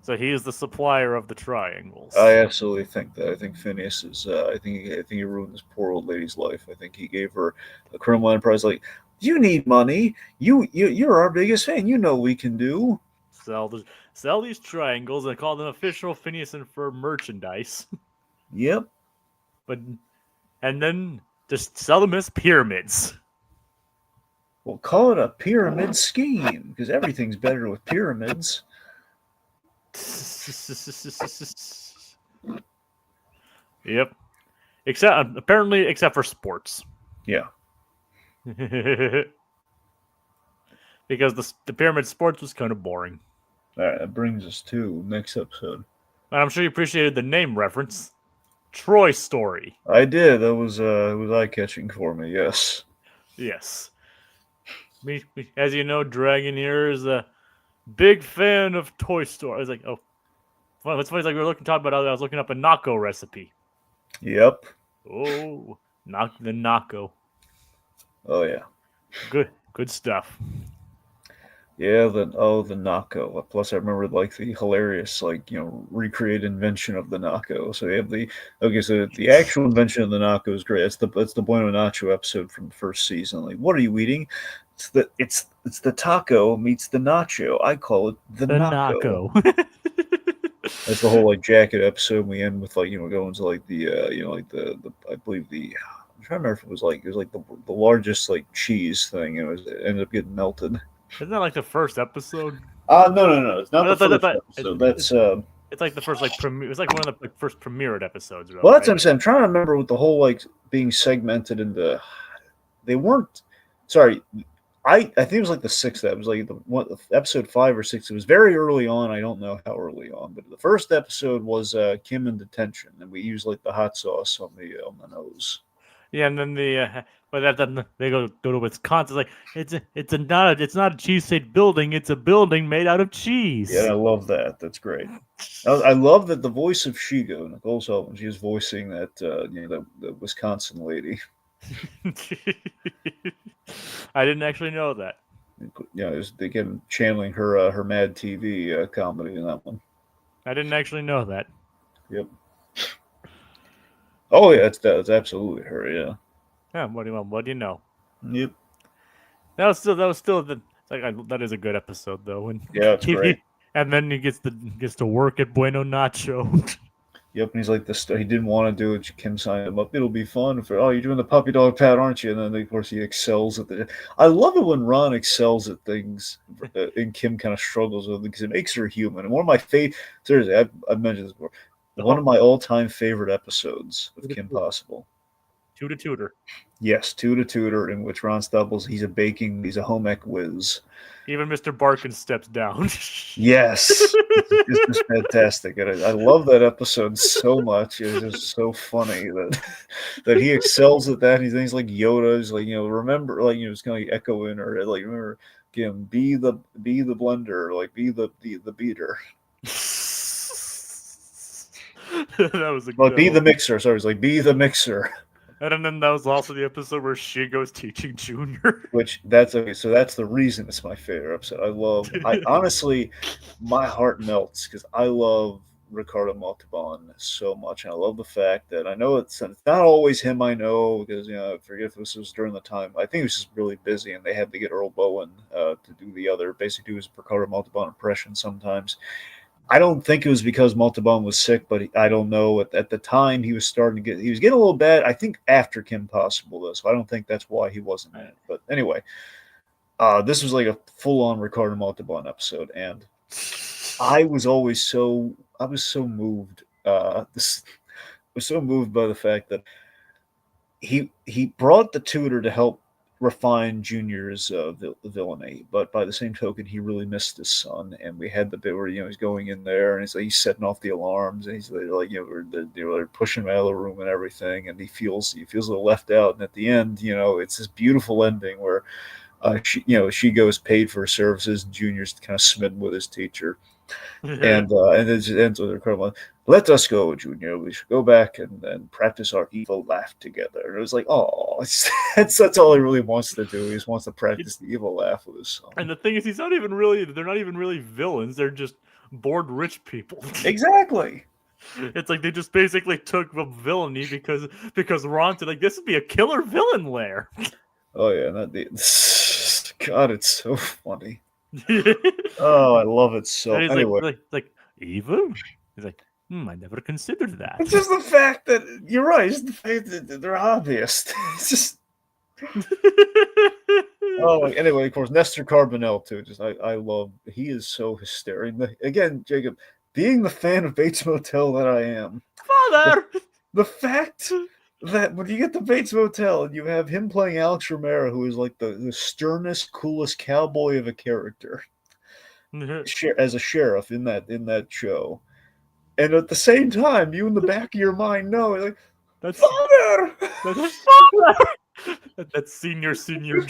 So he is the supplier of the I triangles. absolutely think that. I think Phineas is. I think he ruined this poor old lady's life. I think he gave her a criminal enterprise. Like, you need money. You're our biggest fan. You know we can do. Sell these triangles and call them official Phineas and Ferb merchandise. Yep. But and then just sell them as pyramids. We'll call it a pyramid scheme because everything's better with pyramids. Yep. Except for sports. Yeah. Because the pyramid sports was kind of boring. All right. That brings us to next episode. And I'm sure you appreciated the name reference. Troy Story. I did. That was it was eye catching for me. Yes. Yes. As you know, Dragon here is a big fan of Toy Story. I was like, oh, what's funny is like we were talking about. I was looking up a Nako recipe. Yep. Oh, the Nako. Oh yeah. Good stuff. Yeah, the Nako. Plus, I remember like the hilarious recreated invention of the Nako. So you have so the actual invention of the Nako is great. It's the Bueno Nacho episode from the first season. Like, what are you eating? It's the taco meets the nacho. I call it the Nako. That's the whole like jacket episode. We end with going to like the I believe I'm trying to remember if it was like the largest like cheese thing. It ended up getting melted. Isn't that like the first episode? No. It's not the first episode. That's It's like the first like premiere. It's like one of the first premiered episodes. Well, that's what I'm saying. I'm trying to remember with the whole like being segmented into. They weren't. Sorry, I think it was like the sixth. That was like episode 5 or 6. It was very early on. I don't know how early on, but the first episode was Kim in detention, and we used like the hot sauce on the nose. Yeah, and then then they go to Wisconsin. It's like it's not a cheesesteak building. It's a building made out of cheese. Yeah, I love that. That's great. I love that the voice of Shigo, Nicole Sullivan, she is voicing that the Wisconsin lady. I didn't actually know that. Yeah, they get channeling her Mad TV comedy in that one. I didn't actually know that. Yep. Oh yeah, that's absolutely her. Yeah. Yeah. What do you know? Yep. That was still that is a good episode though. When yeah, it's great. And then he gets to work at Bueno Nacho. Yep, and he's like he didn't want to do it. Kim signed him up. It'll be fun. You're doing the puppy dog pat, aren't you? And then of course he excels at it. I love it when Ron excels at things, and Kim kind of struggles with it because it makes her human. And one of my seriously, I've mentioned this before. One of my all-time favorite episodes of Kim Possible. Tutor Tutor. Yes, Tutor Tutor, in which Ron Stubbles, he's a home ec whiz. Even Mr. Barkin steps down. Yes. It's just fantastic. And I love that episode so much. It's just so funny that he excels at that. He's like Yoda. He's like, remember, like, it's kind of like echoing or like, remember, again, be the blender, like be the beater. That was be the mixer. Sorry, it's like be the mixer. And then that was also the episode where Shigo's teaching Junior. Which that's okay. So that's the reason it's my favorite episode. I honestly, my heart melts because I love Ricardo Montalban so much, and I love the fact that I know it's not always him. I know because I forget if this was during the time. I think he was just really busy, and they had to get Earl Bowen to do basically do his Ricardo Montalban impression sometimes. I don't think it was because Montalban was sick, but I don't know. At the time, he was getting a little bad. I think after Kim Possible, though, so I don't think that's why he wasn't in it. But anyway, this was like a full-on Ricardo Montalban episode, and I was so moved. I was so moved by the fact that he brought the tutor to help refine Junior's villainy, but by the same token, he really missed his son. And we had the bit where he's going in there and he's setting off the alarms, and he's like they're pushing him out of the room and everything, and he feels a little left out. And at the end, it's this beautiful ending where she goes paid for her services, and Junior's kind of smitten with his teacher. And it just ends with her "Let us go, Junior. We should go back and practice our evil laugh together." And it was like, oh, that's all he really wants to do. He just wants to practice the evil laugh with his son. And the thing is, they're not even really villains. They're just bored rich people. Exactly. It's like they just basically took the villainy because Ron said, like, this would be a killer villain lair. Oh yeah, God, it's so funny. Oh, I love it so. And he's anyway, like evil. He's like, I never considered that. It's just the fact that you're right. It's the fact that they're obvious. It's just. Oh, anyway, of course, Nestor Carbonell too. Just I love. He is so hysterical. Again, Jacob, being the fan of Bates Motel that I am, Father. The fact that when you get to Bates Motel and you have him playing Alex Romero, who is like the sternest, coolest cowboy of a character, as a sheriff in that show, and at the same time, you in the back of your mind know, like, that's Father. That's Father. That's senior, junior.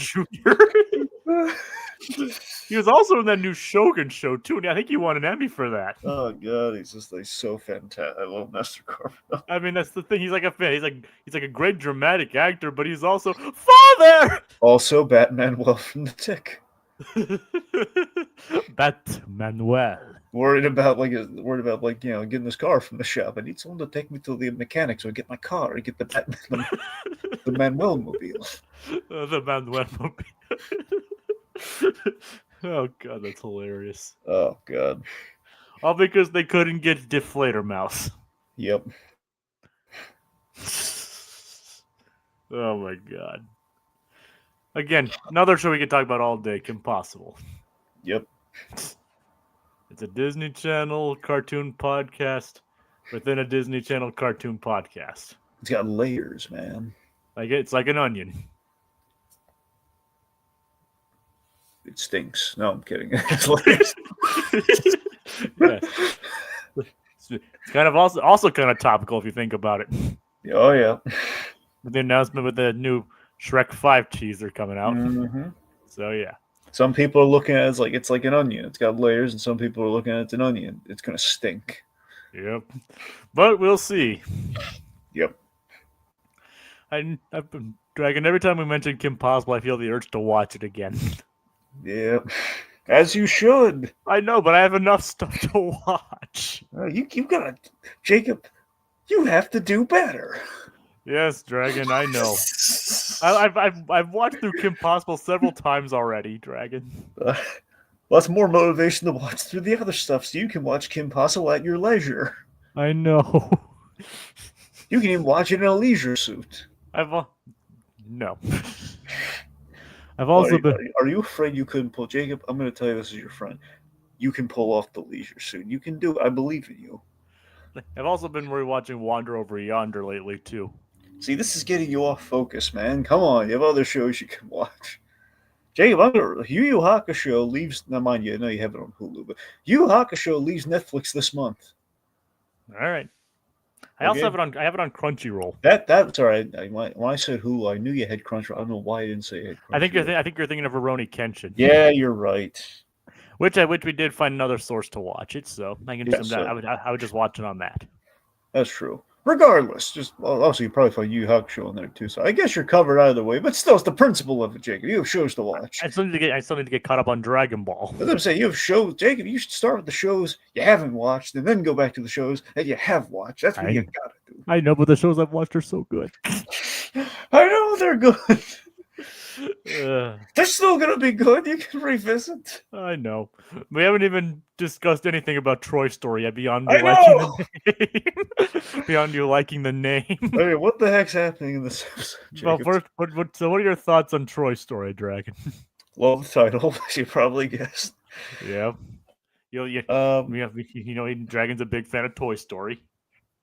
He was also in that new Shogun show too, and I think he won an Emmy for that. Oh god, he's just like so fantastic. I love Nestor Carbonell. I mean, that's the thing. He's like a fan. He's like a great dramatic actor, but he's also Father. Also, Batmanuel from The Tick. Batmanuel. Worried about getting this car from the shop. I need someone to take me to the mechanic so I get my car. I get the Batman, the Manuel mobile. The Manuel mobile. Oh god, that's hilarious. Oh god. All because they couldn't get Deflator Mouse. Yep. Oh my god. Again, another show we could talk about all day. Kim Possible. Yep. It's a Disney Channel cartoon podcast within a Disney Channel cartoon podcast. It's got layers, man. It's like an onion. It stinks. No, I'm kidding. It's layers. Yes. It's kind of also kind of topical if you think about it. Oh yeah. With the announcement with the new Shrek 5 teaser coming out. Mm-hmm. So yeah. Some people are looking at it it's like an onion. It's got layers, and some people are looking at it as an onion. It's gonna stink. Yep. But we'll see. Yep. I've been dragging every time we mention Kim Possible, I feel the urge to watch it again. Yep. As you should. I know, but I have enough stuff to watch. You gotta, Jacob. You have to do better. Yes, Dragon, I know. I've watched through Kim Possible several times already, Dragon. Lots more motivation to watch through the other stuff, so you can watch Kim Possible at your leisure. I know. You can even watch it in a leisure suit. No. I've also been. Are you afraid you couldn't pull, Jacob? I'm going to tell you this as your friend. You can pull off the leisure suit. You can do it. I believe in you. I've also been rewatching Wander Over Yonder lately too. See, this is getting you off focus, man. Come on, you have other shows you can watch. Jacob, Yu Yu Hakusho leaves. Now, mind you, I know you have it on Hulu, but Yu Yu Hakusho leaves Netflix this month. All right. I also have it on. I have it on Crunchyroll. That's all right. When I said Hulu, I knew you had Crunchyroll. I don't know why I didn't say you had Crunchyroll. I think you're thinking of Rurouni Kenshin. Yeah, you're right. Which we did find another source to watch it, so I can do some. I would just watch it on that. That's true. Regardless, also you probably find Yu Yu Hakusho on there too. So I guess you're covered either way. But still, it's the principle of it, Jacob. You have shows to watch. I still need to get caught up on Dragon Ball. As I'm saying, you have shows, Jacob. You should start with the shows you haven't watched, and then go back to the shows that you have watched. That's what you gotta do. I know, but the shows I've watched are so good. I know they're good. They're still gonna be good. You can revisit. I know. We haven't even discussed anything about Troy Story yet beyond you liking the name. Beyond you liking the name. Okay, what the heck's happening in this episode? Well, first, what are your thoughts on Troy Story, Dragon? Love the title, as you probably guessed. Yeah. Dragon's a big fan of Toy Story.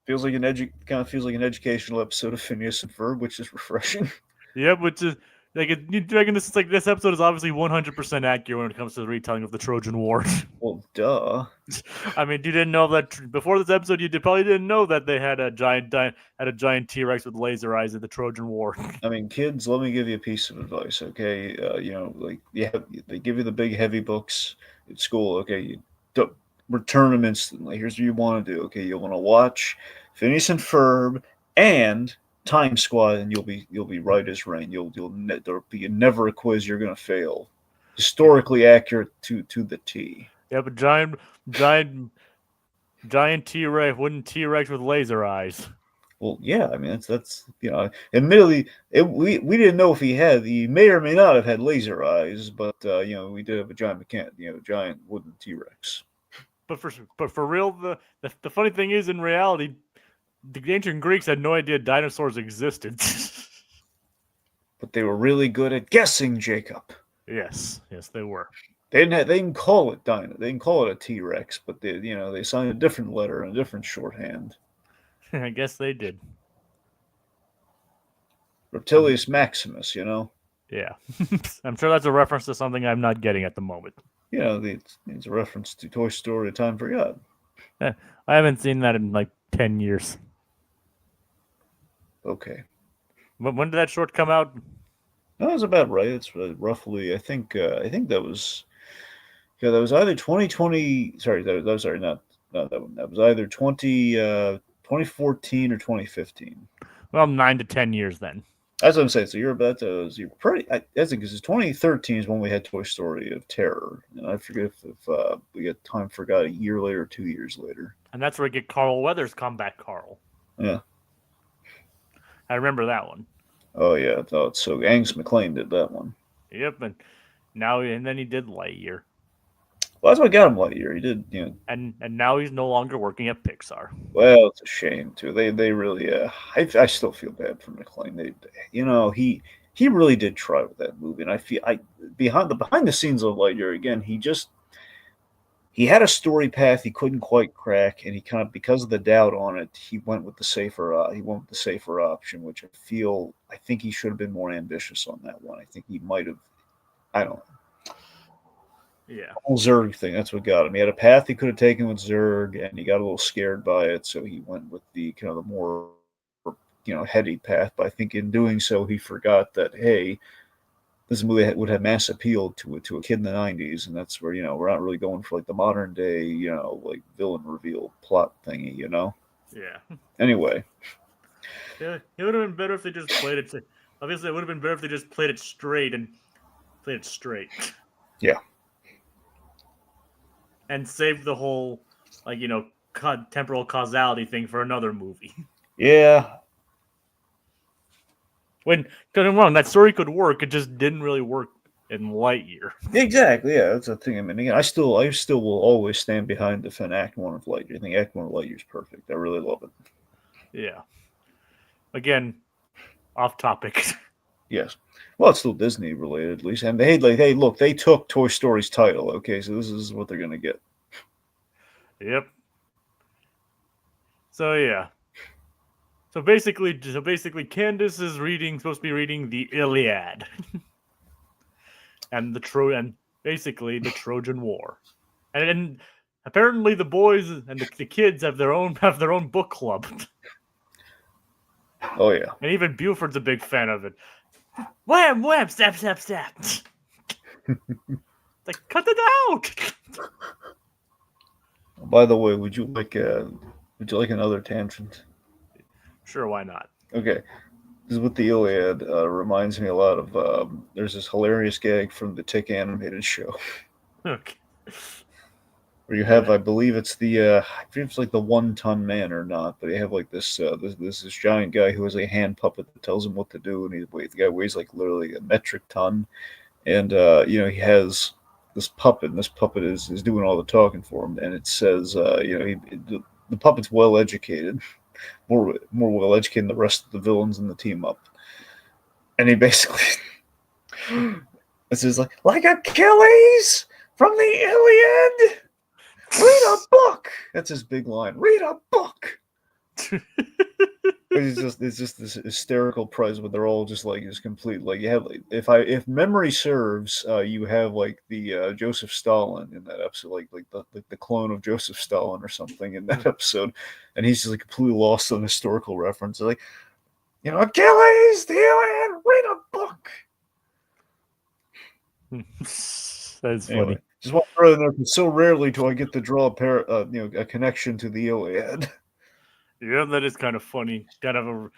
Feels like an educational episode of Phineas and Ferb, which is refreshing. Yeah, which is Like, you reckon this is like this episode is obviously 100% accurate when it comes to the retelling of the Trojan War. Well, duh. I mean, you didn't know that before this episode. You probably didn't know that they had a giant T-Rex with laser eyes in the Trojan War. I mean, kids, let me give you a piece of advice, okay? Like they give you the big heavy books at school, okay? You don't return them instantly. Here's what you want to do, okay? You want to watch Phineas and Ferb and Time Squad, and you'll be right as rain. There'll be never a quiz you're gonna fail. Historically accurate to the T. Yeah, but giant T-Rex, wooden T-Rex with laser eyes. Well, yeah, I mean that's admittedly we didn't know if he may or may not have had laser eyes, but we did have a giant wooden T-Rex. But for real, the funny thing is, in reality, the ancient Greeks had no idea dinosaurs existed. But they were really good at guessing, Jacob. Yes, they were. They didn't call it dino. They didn't call it a T-Rex, but they signed a different letter and a different shorthand. I guess they did. Reptilius Maximus, Yeah. I'm sure that's a reference to something I'm not getting at the moment. It's a reference to Toy Story: A Time Forgotten. I haven't seen that in like 10 years. Okay. When did that short come out? That was about right. It's roughly. I think that was. Yeah, that was either 2020. Sorry, that was sorry, not that one. That was either 2014 or 2015. Well, 9 to 10 years then. That's what I'm saying. So you're pretty. I think because 2013 is when we had Toy Story of Terror, and I forget if we get Time Forgot a year later or 2 years later. And that's where we get Carl Weathers' comeback, Carl. Yeah. I remember that one. Oh yeah, so Angus McLean did that one. Yep, and then he did Lightyear. Well, that's what got him Lightyear. He did, And now he's no longer working at Pixar. Well, it's a shame too. They really. I still feel bad for McLean. He really did try with that movie, and I feel behind the scenes of Lightyear again. He had a story path he couldn't quite crack, and he kind of, because of the doubt on it, he went with the safer option, which I think he should have been more ambitious on that one. I think he might have. I don't know. Yeah. The whole Zurg thing, that's what got him. He had a path he could have taken with Zurg, and he got a little scared by it, so he went with the kind of the more, heady path. But I think in doing so, he forgot that, hey, this movie would have mass appeal to a kid in the 90s, and that's where, we're not really going for like the modern day, like villain reveal plot thingy, Yeah. Anyway. Yeah, it would have been better if they just played it. Obviously, it would have been better if they just played it straight. Yeah. And saved the whole, temporal causality thing for another movie. Yeah. Don't get me wrong, that story could work. It just didn't really work in Lightyear. Exactly. Yeah, that's the thing. I mean, again, I still will always stand behind defend Act 1 of Lightyear. I think Act 1 of Lightyear is perfect. I really love it. Yeah. Again, off topic. Yes. Well, it's still Disney related, at least. And hey, look, they took Toy Story's title. Okay, so this is what they're gonna get. Yep. So yeah. So basically, Candace is supposed to be reading the Iliad, and basically the Trojan War, and apparently the boys and the kids have their own book club. Oh yeah. And even Buford's a big fan of it. Wham, wham, stab, stab, stab. Like, cut it out. By the way, would you like another tangent? Sure, why not? Okay. This is what the Iliad reminds me a lot of. There's this hilarious gag from the Tick animated show. Okay. Where you have, I believe it's I forget if it's like the 1 ton man or not, but they have like this giant guy who has a hand puppet that tells him what to do, and the guy weighs like literally a metric ton, and he has this puppet, and this puppet is doing all the talking for him, and it says, the puppet's well educated, more well educated than the rest of the villains in the team up, and he basically this is like Achilles from the Iliad. Read a book. That's his big line. Read a book. It's just this hysterical prize where they're all just complete you have if memory serves, you have the Joseph Stalin in that episode, the clone of Joseph Stalin or something in that episode, and he's just completely lost on historical reference. Achilles, the alien, read a book. That's Anyway, funny. just want to throw in there because so rarely do I get to draw a connection to the Iliad. Yeah, that is kind of funny. The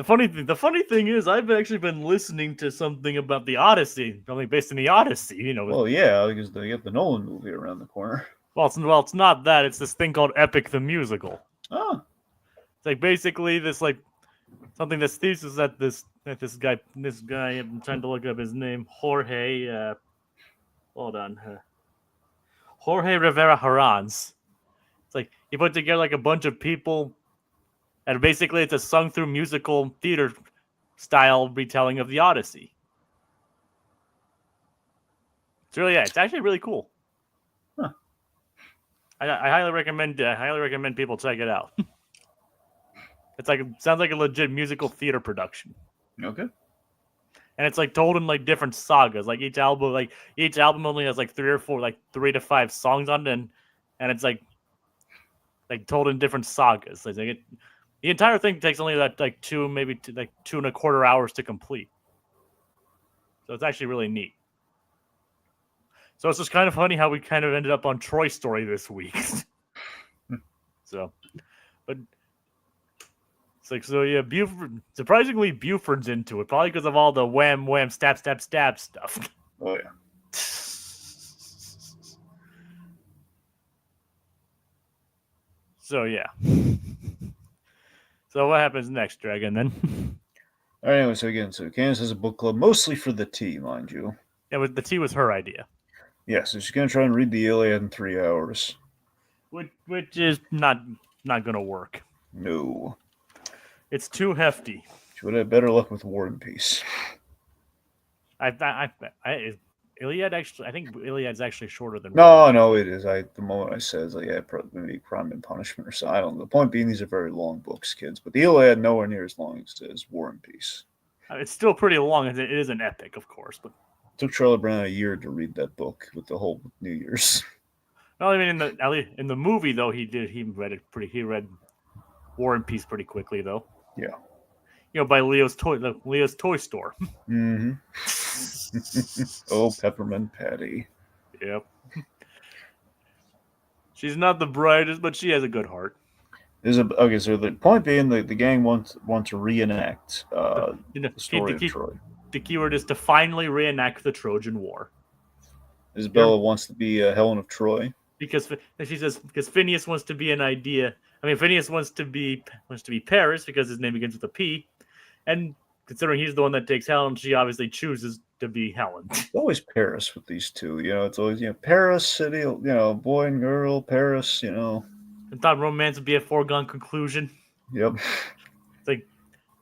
funny thing is, I've actually been listening to something about the Odyssey, something based in the Odyssey. Well, yeah, because they get the Nolan movie around the corner. Well, it's not that. It's this thing called Epic the Musical. Oh, It's basically this something that's thesis that this guy I'm trying to look up his name, Jorge. Hold on, Jorge Rivera Harans. It's he put together a bunch of people, and basically it's a sung through musical theater style retelling of the Odyssey. It's actually really cool. Huh. I highly recommend people check it out. It sounds like a legit musical theater production. okay. And it's told in different sagas. Each album only has 3 or 4, 3 to 5 songs on it, and it's told in different sagas. The entire thing takes only 2 2.25 hours to complete. So it's actually really neat. So it's just kind of funny how we kind of ended up on Troy Story this week. But it's yeah, Buford. Surprisingly, Buford's into it, probably because of all the wham wham stab stab stab stuff. Oh yeah. So yeah. So what happens next, Dragon? Then. All right, anyway, so Candace has a book club, mostly for the tea, mind you. Yeah, the tea was her idea. Yeah, so she's gonna try and read the Iliad in 3 hours. Which is not gonna work. No. It's too hefty. She would have better luck with War and Peace. Iliad actually, I think Iliad's actually shorter than. No, it is. The moment I said, maybe Crime and Punishment or something. I don't know. The point being, these are very long books, kids. But the Iliad nowhere near as long as War and Peace. It's still pretty long. It is an epic, of course, but it took Charlie Brown a year to read that book with the whole New Year's. Well, I mean, in the movie though, he read War and Peace pretty quickly though. Yeah. By Leo's toy store. Mm-hmm. Oh, Peppermint Patty. Yep. She's not the brightest, but she has a good heart. Okay, so the point being, the gang want to reenact the story of Troy. The keyword is to finally reenact the Trojan War. Isabella wants to be Helen of Troy. Because Phineas wants to be an idea. I mean, Phineas wants to be Paris because his name begins with a P, and considering he's the one that takes Helen, she obviously chooses to be Helen. It's always Paris with these two. It's always Paris, city. Boy and girl, Paris. I thought romance would be a foregone conclusion. Yep.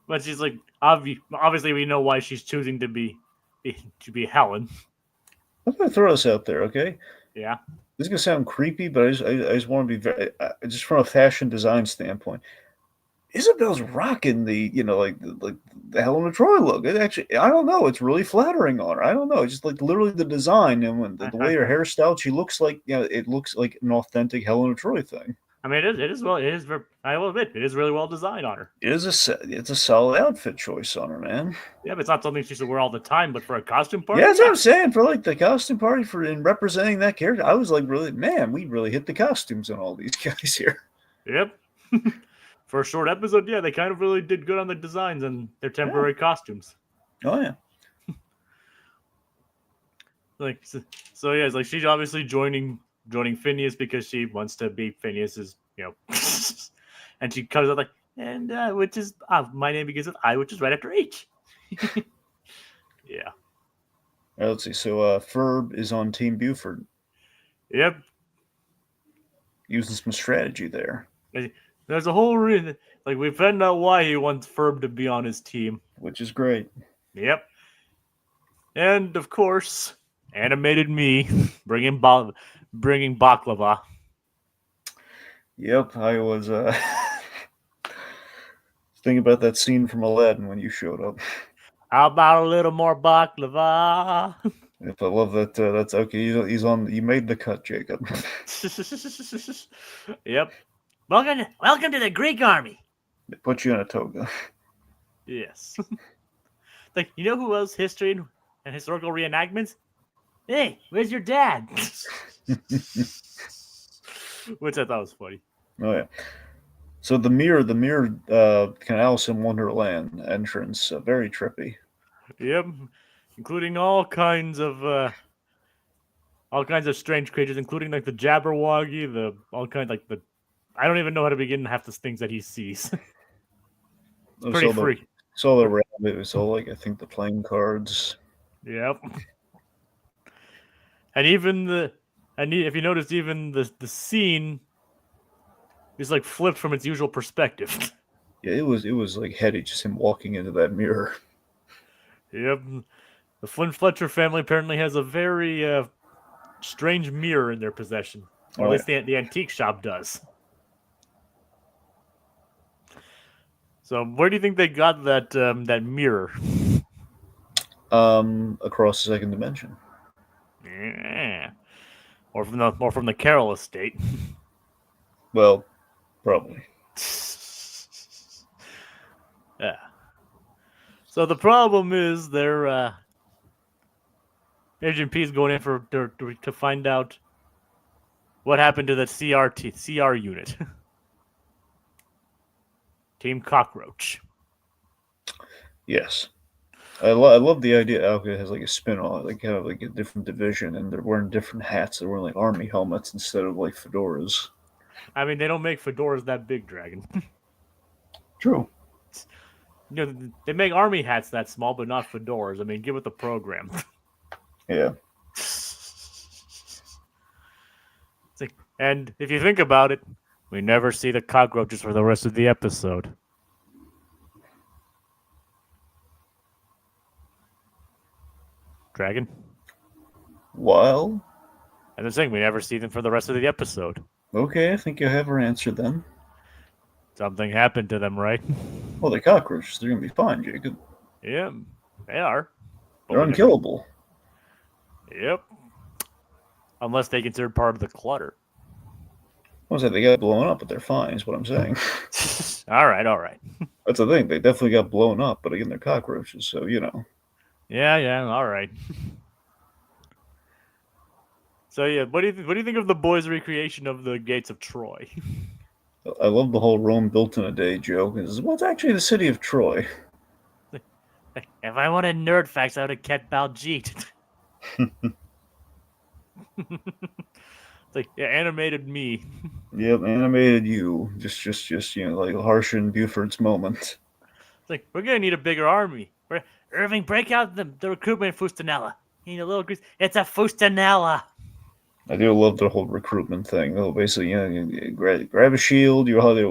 But she's obviously we know why she's choosing to be Helen. I'm gonna throw this out there, okay? Yeah. This is gonna sound creepy, but I just want to be very, just from a fashion design standpoint. Isabel's rocking the the Helen of Troy look. It actually, I don't know, it's really flattering on her. I don't know, it's just literally the design and when the way her hairstyle, she looks like it looks like an authentic Helen of Troy thing. I mean, it is I will admit, it is really well designed on her. It's a solid outfit choice on her, man. Yeah, but it's not something she should wear all the time. But for a costume party, yeah, that's what I'm saying. For the costume party in representing that character, I was really, man, we really hit the costumes on all these guys here. Yep. For a short episode, yeah, they kind of really did good on the designs and their temporary costumes. Oh yeah. So yeah, it's she's obviously joining Phineas because she wants to be Phineas's, and she comes up which is my name begins with I, which is right after H. Yeah. All right, let's see. So Ferb is on Team Buford. Yep. Using some strategy there. There's a whole reason. We found out why he wants Ferb to be on his team, which is great. Yep. And of course, animated me bringing baklava. Yep, I was. Think about that scene from Aladdin when you showed up. How about a little more baklava? If I love that, that's okay. He's on. You made the cut, Jacob. Yep. Welcome to the Greek army. They put you in a toga. Yes. Like, you know who else history and historical reenactments? Hey, where's your dad? Which I thought was funny. Oh yeah. So the mirror, kind of Alice in Wonderland entrance, very trippy. Yep. Including all kinds of strange creatures, including like the Jabberwocky, I don't even know how to begin half the things that he sees. Pretty free. Saw the rabbit. We saw like I think the playing cards. Yep. And if you notice, even the scene is like flipped from its usual perspective. Yeah, it was like heady, just him walking into that mirror. Yep. The Flynn Fletcher family apparently has a very strange mirror in their possession. Or at least the antique shop does. So where do you think they got that mirror? Across the second dimension. Yeah. Or from the Carroll estate. Well, probably. Yeah. So the problem is their Agent P is going in to find out what happened to the CR unit. Team Cockroach. Yes. I love the idea Alka has like a spin-off, like kind of like a different division, and they're wearing different hats. They're wearing like army helmets instead of like fedoras. I mean, they don't make fedoras that big, Dragon. True. You know, they make army hats that small, but not fedoras. I mean, give it the program. Yeah. And if you think about it, we never see the cockroaches for the rest of the episode. Dragon? Well? And the thing, we never see them for the rest of the episode. Okay, I think you have her answer then. Something happened to them, right? Well, the cockroaches, they're going to be fine, Jacob. Yeah, they are. They're unkillable. Yep. Unless they considered part of the clutter. I was say they got blown up, but they're fine, is what I'm saying. All right. That's the thing. They definitely got blown up, but again, they're cockroaches, so, you know. Yeah, all right. So, yeah, what do you think of the boys' recreation of the gates of Troy? I love the whole Rome built in a day joke. What's actually the city of Troy? If I wanted nerd facts, I would have kept Baljeet. It's like, yeah, animated me. Yep, animated you. Just you know, like Harshen Buford's moment. It's like, we're gonna need a bigger army. Irving, break out the recruitment Fustanella. You need a little grease. It's a Fustanella. I do love the whole recruitment thing. Though, basically, you grab a shield. You either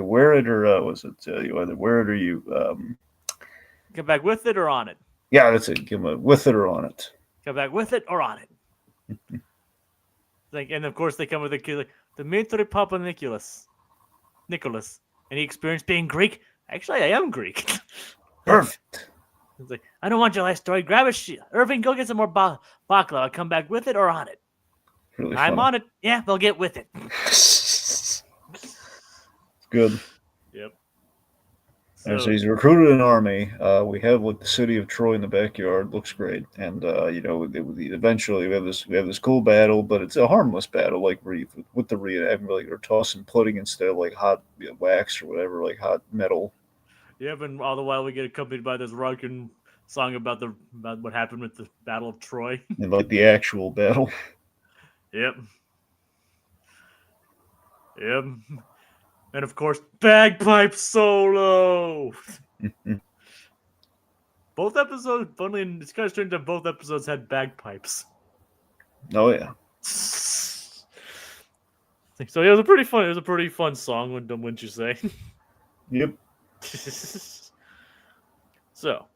wear it or you either wear it or you come back with it or on it. Yeah, that's it. Give them a with it or on it. Come back with it or on it. And of course they come with a kid like the Dimitri Papa Nicholas, and he experienced being Greek. Actually, I am Greek. Perfect. It's like, I don't want your life story. Grab a shield. Irving, go get some more baklava. Come back with it or on it. Really I'm on it. Yeah, they'll get with it. Good. Yep. So he's recruited an army. We have like the city of Troy in the backyard. Looks great, and eventually we have this cool battle, but it's a harmless battle, like with the reenactment, like they're tossing pudding instead of like hot wax or whatever, like hot metal. Yep, and all the while we get accompanied by this rockin' song about what happened with the Battle of Troy. And like the actual battle. Yep. And of course, bagpipe solo. Both episodes, funny, it's kind of strange that both episodes had bagpipes. Oh yeah. So it was a pretty fun song, wouldn't you say? Yep. So,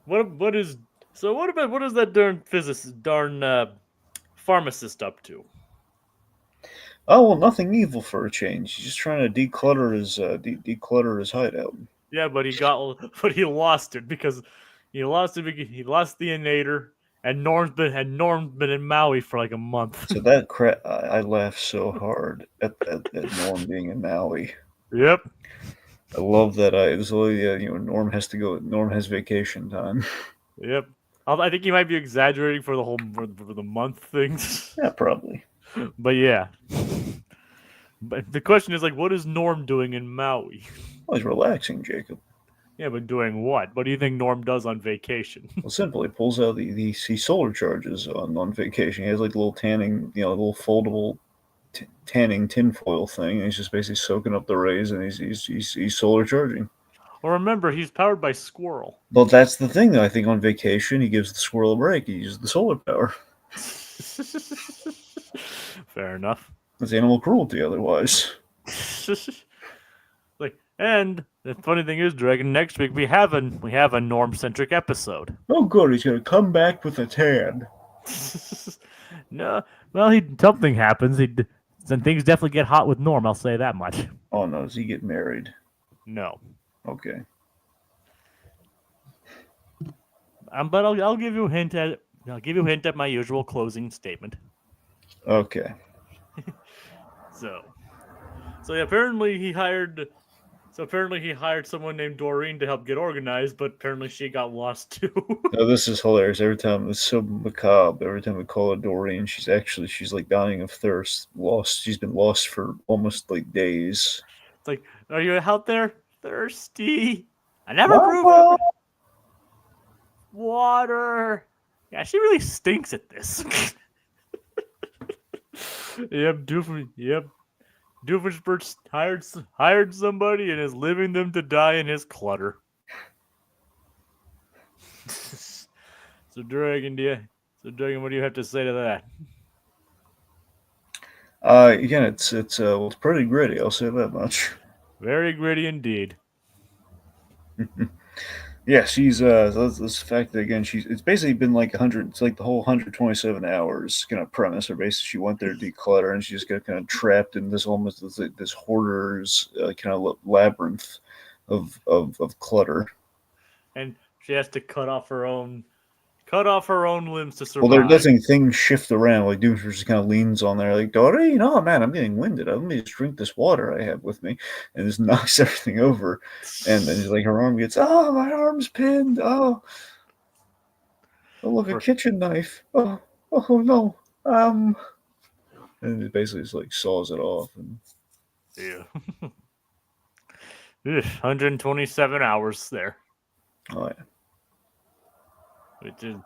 what is that darn pharmacist up to? Oh well, nothing evil for a change. He's just trying to declutter his hideout. Yeah, but but he lost it because he lost the inator, and Norm's been in Maui for like a month. So that crap, I laughed so hard at Norm being in Maui. Yep. I love that. Norm has to go. Norm has vacation time. Yep. I think he might be exaggerating for the whole for the month things. Yeah, probably. But yeah. But the question is like, what is Norm doing in Maui? Well, he's relaxing, Jacob. Yeah, but doing what? What do you think Norm does on vacation? Well, simple. He pulls out the solar charges on vacation. He has like a little tanning, little foldable tanning tinfoil thing. And he's just basically soaking up the rays, and he's solar charging. Well, remember, he's powered by Squirrel. But that's the thing, though. I think on vacation he gives the squirrel a break. He uses the solar power. Fair enough. That's animal cruelty, otherwise. And the funny thing is, Dragon, next week we have a Norm-centric episode. Oh, good. He's gonna come back with a tan. No, well, something happens. Then things definitely get hot with Norm. I'll say that much. Oh no, does he get married? No. Okay. But I'll give you a hint at my usual closing statement. Okay. So yeah, apparently he hired someone named Doreen to help get organized, but apparently she got lost too. No, this is hilarious. Every time it's so macabre. Every time we call her Doreen, she's like dying of thirst. Lost. She's been lost for almost like days. It's like, are you out there thirsty? I never proved water. Yeah, she really stinks at this. Yep, Doofenshmirtz hired somebody and is leaving them to die in his clutter. So Dragon, what do you have to say to that? Again, it's pretty gritty. I'll say that much. Very gritty indeed. Yeah, she's this fact that again it's basically been like 100. It's like the whole 127 hours kind of premise. Or basically, she went there to declutter, and she just got kind of trapped in this this hoarder's kind of labyrinth of clutter. And she has to cut off her own limbs to survive. Well, they're letting things shift around. Like Doofenshmirtz just kind of leans on there, like, Doreen, oh man, I'm getting winded. Let me just drink this water I have with me, and just knocks everything over. And then like her arm gets, oh, my arm's pinned. Oh look, a kitchen knife. Oh no. And it basically just like saws it off. And yeah. 127 hours there. Oh yeah. Which is,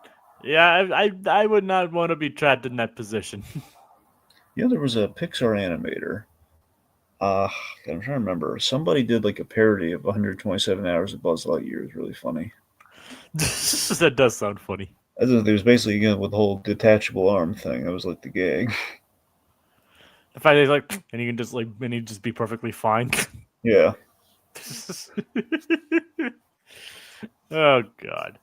yeah, I would not want to be trapped in that position. There was a Pixar animator. I'm trying to remember. Somebody did like a parody of 127 Hours of Buzz Lightyear. It was really funny. That does sound funny. There was basically, again, with the whole detachable arm thing. That was like the gag. The fact that he's like, and he can just like, and he'd just be perfectly fine. Yeah. Oh God.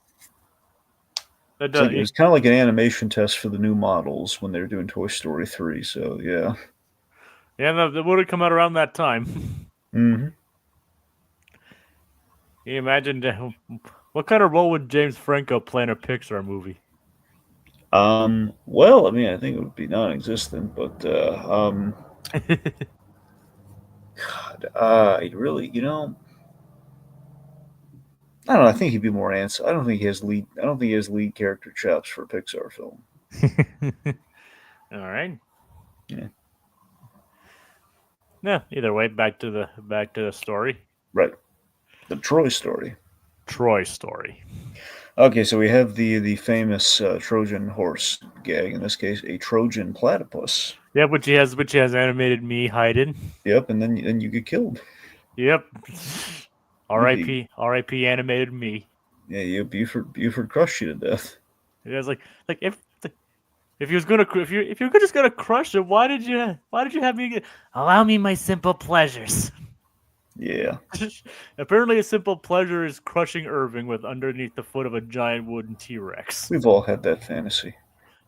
It was kind of like an animation test for the new models when they were doing Toy Story 3. So yeah. Yeah, that would have come out around that time. Mm-hmm. Can you imagine what kind of role would James Franco play in a Pixar movie? Well, I mean, I think it would be non-existent, but God, really, I don't know. I think he'd be more answer. I don't think he has lead character chops for a Pixar film. All right. Yeah. No, either way, back to the story. Right. The Troy story. Troy story. Okay, so we have the famous Trojan horse gag. In this case, a Trojan platypus. Yep, which he has animated me hiding. Yep, and then you get killed. Yep. R.I.P. animated me. Yeah, Buford crushed you to death. It was like if you're just gonna crush it, why did you have me allow me my simple pleasures? Yeah. Apparently, a simple pleasure is crushing Irving with underneath the foot of a giant wooden T-Rex. We've all had that fantasy.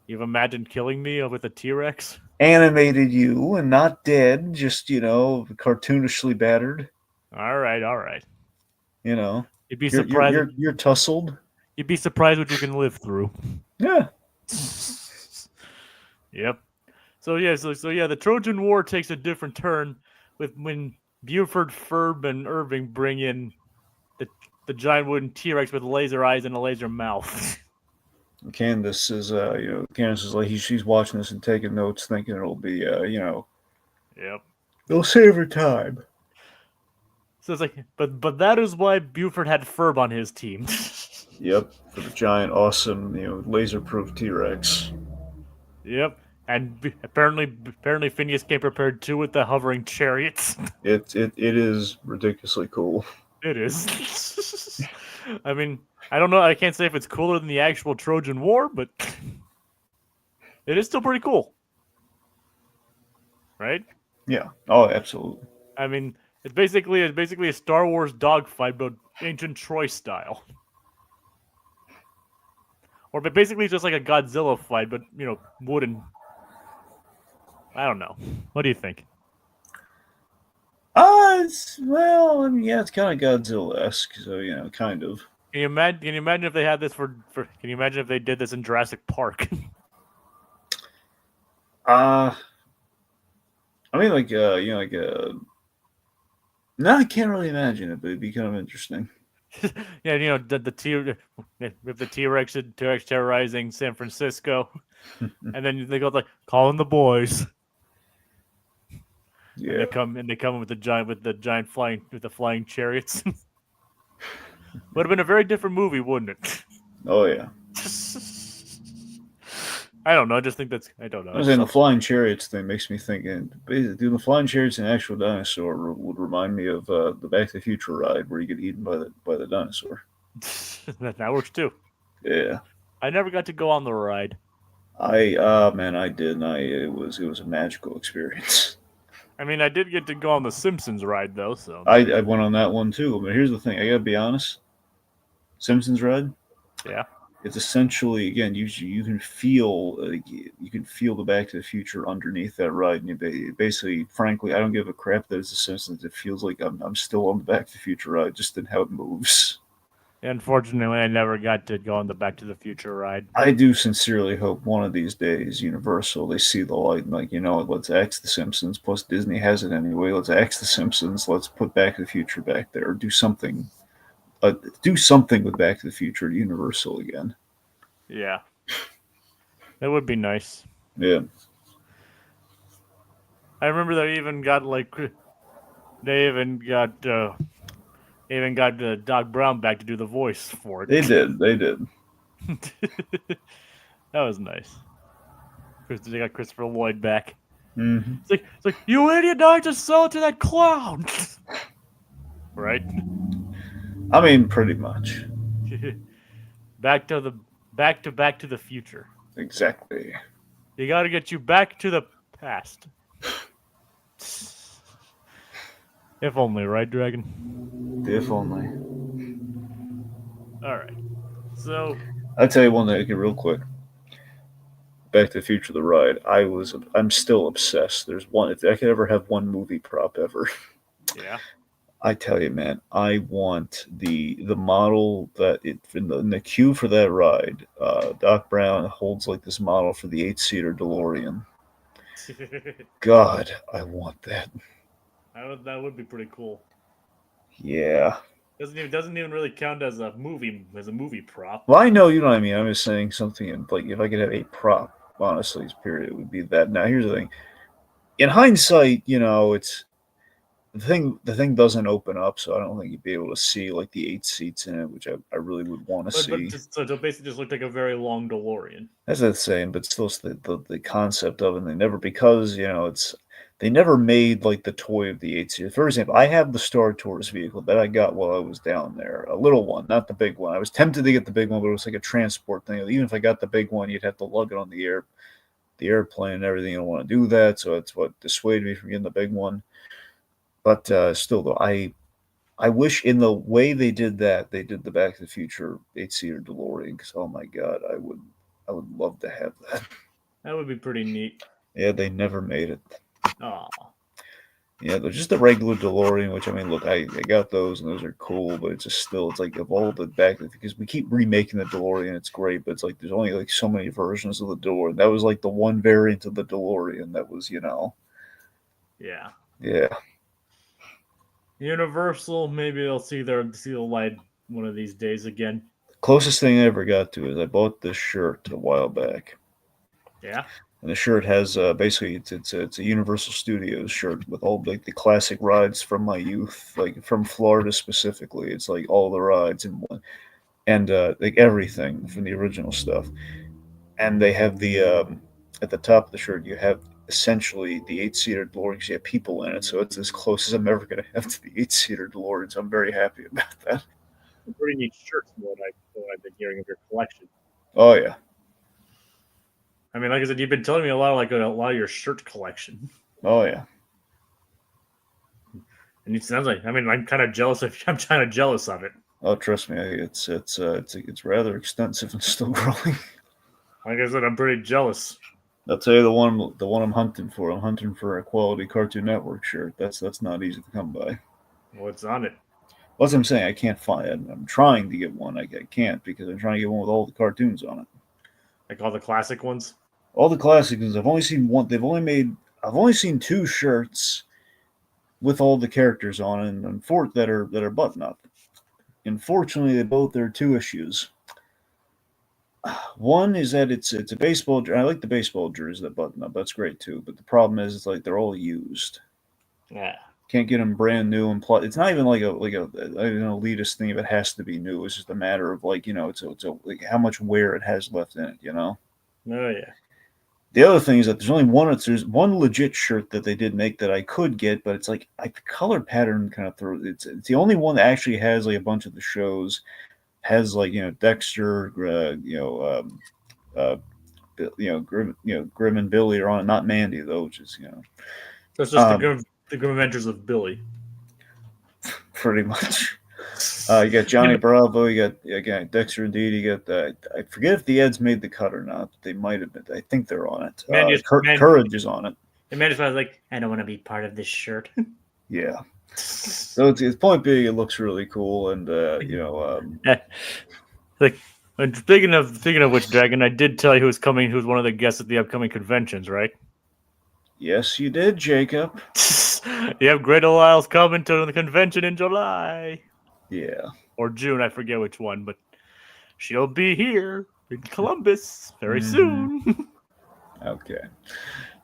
You've imagined killing me with a T-Rex? animated you and not dead, just cartoonishly battered. All right, all right. You know, You'd be you're you're surprised. you're you're tussled. You'd be surprised what you can live through. Yeah, Yep. So the Trojan War takes a different turn with when Buford, Ferb, and Irving bring in the the giant wooden T-Rex with laser eyes and a laser mouth. Candace is like she's watching this and taking notes, thinking it'll be Yep. it'll save her time. So it's like, but that is why Buford had Ferb on his team. Yep, for the giant, awesome, laser-proof T-Rex. Yep. And apparently Phineas came prepared too with the hovering chariots. It is ridiculously cool. It is. I mean, I don't know. I can't say if it's cooler than the actual Trojan War, but it is still pretty cool, right? Yeah. Oh, absolutely. I mean, it's basically a Star Wars dogfight, but ancient Troy style, or basically just like a Godzilla fight, but wooden. I don't know. What do you think? Well, I mean, yeah, it's kind of Godzilla-esque, so kind of. Can you imagine? Can you imagine if they had this for? Can you imagine if they did this in Jurassic Park? Uh I mean, no, I can't really imagine it, but it'd be kind of interesting. Yeah, the T with the T-Rex terrorizing San Francisco, and then they go like calling the boys, and Yeah. they come with the giant flying chariots. Would have been a very different movie, wouldn't it? Oh yeah. I don't know. I just think I don't know. I was saying the flying chariots thing makes me think, dude, the flying chariots and actual dinosaur would remind me of the Back to the Future ride where you get eaten by the dinosaur. That works too. Yeah. I never got to go on the ride. Man, I did, and it was a magical experience. I mean, I did get to go on the Simpsons ride though. So I went on that one too, but here's the thing: I gotta be honest. Simpsons ride. yeah, It's essentially, again, you can feel the Back to the Future underneath that ride, and basically, frankly, I don't give a crap that it's the Simpsons. It feels like I'm still on the Back to the Future ride, just in how it moves. unfortunately, I never got to go on the Back to the Future ride. I do sincerely hope one of these days, Universal, they see the light and like, let's axe the Simpsons. Plus, Disney has it anyway. Let's axe the Simpsons. Let's put Back to the Future back there. Or do something. Do something with Back to the Future at Universal again. Yeah, that would be nice. Yeah. I remember they even got they even got Doc Brown back to do the voice for it. They did. They did. That was nice. They got Christopher Lloyd back. Mm-hmm. It's like you idiot! I just sold it to that clown. Right. I mean, pretty much. Back to the future. Exactly. You got to get you back to the past. If only, right, Dragon? If only. All right. So I'll tell you one thing, okay, real quick. Back to the Future, the ride. I'm still obsessed. There's one. If I could ever have one movie prop ever, yeah. I tell you, man, I want the model that in the queue for that ride. Doc Brown holds like this model for the 8-seater DeLorean. God, I want that. That would be pretty cool. Yeah. Doesn't even really count as a movie prop. Well, I know you know what I mean. I'm just saying something like if I could have a prop, honestly, period, it would be that. Now, here's the thing. In hindsight, it's the thing doesn't open up, so I don't think you'd be able to see like the 8 seats in it, which I really would want to see. So it basically just looked like a very long DeLorean. That's the same, but still it's the concept of it. And they never because they never made like the toy of the 8 seats. For example, I have the Star Tours vehicle that I got while I was down there, a little one, not the big one. I was tempted to get the big one, but it was like a transport thing. Even if I got the big one, you'd have to lug it on the airplane and everything. I don't want to do that, so that's what dissuaded me from getting the big one. But still, though, I wish in the way they did that, they did the Back to the Future 8-seater DeLorean. Because oh my god, I would love to have that. That would be pretty neat. Yeah, they never made it. Oh. Yeah, they're just the regular DeLorean, which I mean, look, I got those and those are cool, but it's just still, it's like of all the back, because we keep remaking the DeLorean, it's great, but it's like there's only like so many versions of the DeLorean. That was like the one variant of the DeLorean that was, Yeah. yeah. Universal, maybe they'll see the light one of these days again. Closest thing I ever got to is I bought this shirt a while back. Yeah. And the shirt has basically it's a Universal Studios shirt with all like the classic rides from my youth, like from Florida specifically. It's like all the rides in one, and like everything from the original stuff. And they have the at the top of the shirt you have essentially the eight-seater DeLorean. 'Cause you have people in it, so it's as close as I'm ever going to have to the eight-seater DeLorean. So I'm very happy about that. Pretty neat shirts, what I've been hearing of your collection. Oh yeah. I mean, like I said, you've been telling me a lot of your shirt collection. Oh yeah. And it sounds like, I mean, I'm kind of jealous of it. Oh, trust me, it's rather extensive and still growing. Like I said, I'm pretty jealous. I'll tell you the one I'm hunting for. I'm hunting for a quality Cartoon Network shirt. That's not easy to come by. What's on it? What's I'm saying? I can't find it. I'm trying to get one. I can't because I'm trying to get one with all the cartoons on it. Like all the classic ones? All the classic ones. I've only seen one. I've only seen two shirts with all the characters on it, and four that are button up. Unfortunately, they both are two issues. One is that it's a baseball. I like the baseball jerseys that button up. That's great too. But the problem is, it's like they're all used. Yeah. Can't get them brand new and plus. It's not even like an elitist thing. If it has to be new, it's just a matter of like it's like how much wear it has left in it. Oh yeah. The other thing is that there's one legit shirt that they did make that I could get, but it's like the color pattern kind of throws. It's the only one that actually has like a bunch of the shows. Has like Dexter, Grim and Billy are on it. Not Mandy though, which is That's just the Grim Adventures of Billy. Pretty much. You got Johnny Bravo. You got Dexter and Dee. You got I forget if the Eds made the cut or not. They might have been. I think they're on it. Courage is on it. And Mandy's like, I don't want to be part of this shirt. Yeah. So it's point being, it looks really cool, and like speaking of which, Dragon, I did tell you who was one of the guests at the upcoming conventions, right? Yes, you did, Jacob. You have Great Lyle's coming to the convention in July. Yeah. Or June, I forget which one, but she'll be here in Columbus very soon. Okay.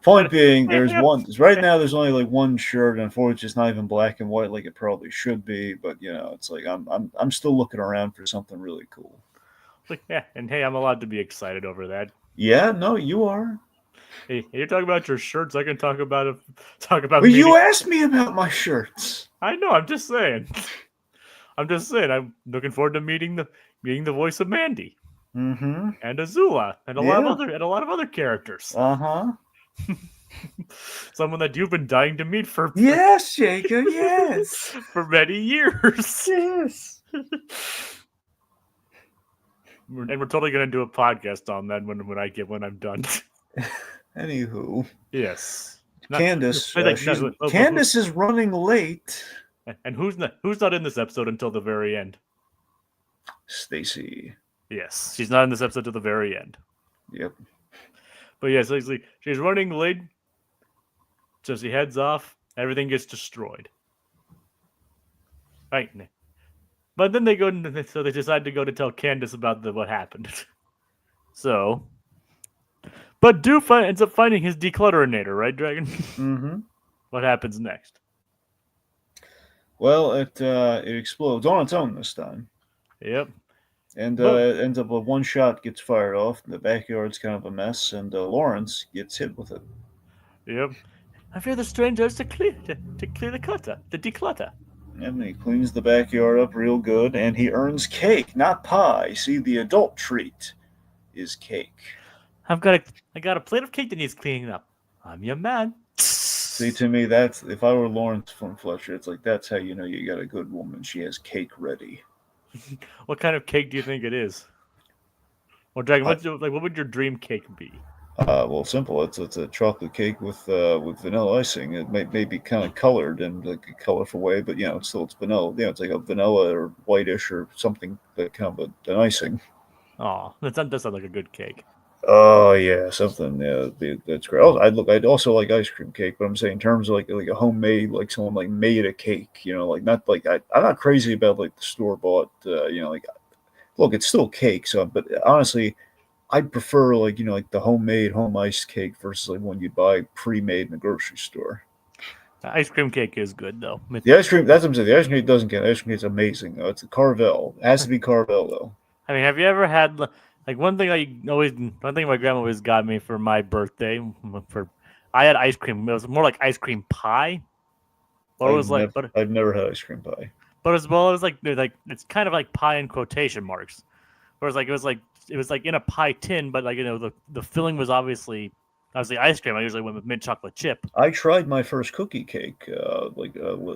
Point being, there's one. Right now, there's only like one shirt. Unfortunately, it's not even black and white like it probably should be. But it's like I'm still looking around for something really cool. Yeah, and hey, I'm allowed to be excited over that. Yeah, no, you are. Hey, you're talking about your shirts. I can talk about. Well, you asked me about my shirts. I know. I'm just saying. I'm looking forward to meeting the voice of Mandy. Mm-hmm. And Azula and a lot of other characters. Uh-huh. Someone that you've been dying to meet for yes, Jacob. Yes, for many years. Yes. And we're totally gonna do a podcast on that when I'm done. Anywho, yes. Candace. Candace is running late. And who's not in this episode until the very end? Stacy. Yes, she's not in this episode till the very end. Yep. But yes, she's running late, so she heads off. Everything gets destroyed. Right. But then they decide to go to tell Candace about what happened. So, but Doof ends up finding his Declutter-inator, right, Dragon? Mm-hmm. What happens next? Well, it explodes on its own this time. Yep. And it ends up with one shot gets fired off. The backyard's kind of a mess, and Lawrence gets hit with it. Yep. I fear the strangers to clear the clutter, the declutter. And he cleans the backyard up real good, and he earns cake, not pie. See, the adult treat is cake. I got a plate of cake that needs cleaning up. I'm your man. See, to me, that's if I were Lawrence from Fletcher, it's like that's how you know you got a good woman. She has cake ready. What kind of cake do you think it is? Well, Dragon, what would your dream cake be? Well, simple. It's a chocolate cake with vanilla icing. It may be kind of colored in like a colorful way, but it's vanilla. It's like a vanilla or whitish or something that kind of an icing. Oh, that sounds like a good cake. Oh yeah, something. Yeah, that's great. I'd also like ice cream cake, but I'm saying in terms of like a homemade, like someone like made a cake. Like not like I'm not crazy about like the store bought. Like look, it's still cake. So, but honestly, I'd prefer like like the homemade home iced cake versus like one you buy pre-made in the grocery store. Ice cream cake is good though. The ice cream, that's what I'm saying. The ice cream doesn't get ice cream. It's amazing. Though. It's a Carvel. It has to be Carvel though. I mean, have you ever had like one thing my grandma always got me for my birthday I had ice cream. It was more like ice cream pie, but it was like I've never had ice cream pie. But as well as like it's kind of like pie in quotation marks. Whereas like it was like in a pie tin, but like the filling was obviously ice cream. I usually went with mint chocolate chip. I tried my first cookie cake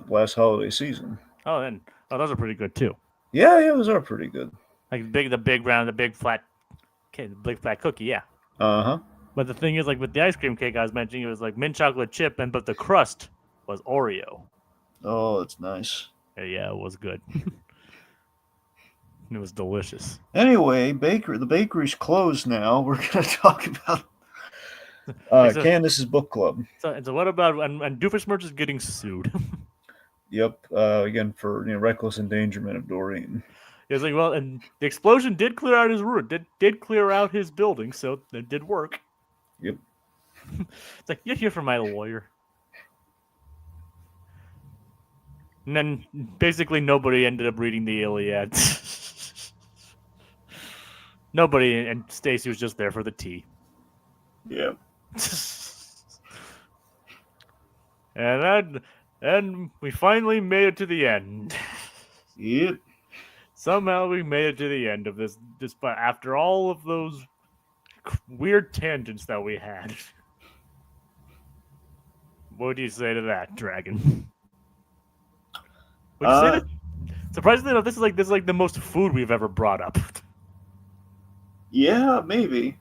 last holiday season. Oh, those are pretty good too. Yeah, those are pretty good. Like the big round, the big flat cookie, yeah. Uh-huh. But the thing is, like with the ice cream cake I was mentioning, it was like mint chocolate chip, but the crust was Oreo. Oh, that's nice. Yeah, it was good. It was delicious. Anyway, the bakery's closed now. We're gonna talk about Candace's book club. So what about and Doofenshmirtz is getting sued? Yep. Again for reckless endangerment of Doreen. It's like, well, and the explosion did clear out his room, did clear out his building, so it did work. Yep. It's like, you're here for my lawyer. And then basically nobody ended up reading the Iliad. Nobody, and Stacy was just there for the tea. Yeah. And we finally made it to the end. Yep. Somehow we made it to the end of this, despite after all of those weird tangents that we had. What do you say to that, Dragon? Would you say that? Surprisingly enough, this is like the most food we've ever brought up. Yeah, maybe.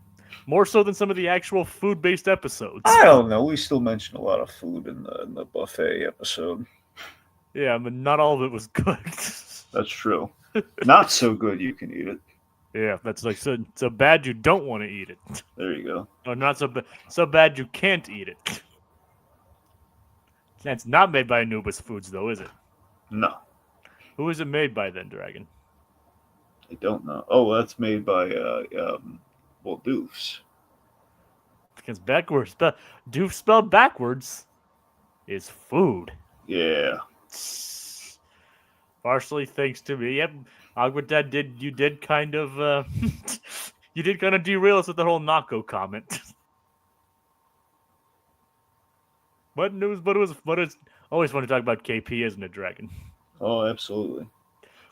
More so than some of the actual food-based episodes. I don't know. We still mentioned a lot of food in the buffet episode. Yeah, but not all of it was good. That's true. Not so good you can eat it. Yeah, that's like so bad you don't want to eat it. There you go. Or not so bad you can't eat it. That's not made by Anubis Foods, though, is it? No. Who is it made by then, Dragon? I don't know. Oh, that's made by Doof's. Because Doof spelled backwards is food. Yeah. Partially thanks to me. Yep, Agwadad you did kind of derail us with the whole Nako comment. But it's always fun to talk about KP, isn't it, Dragon? Oh, absolutely.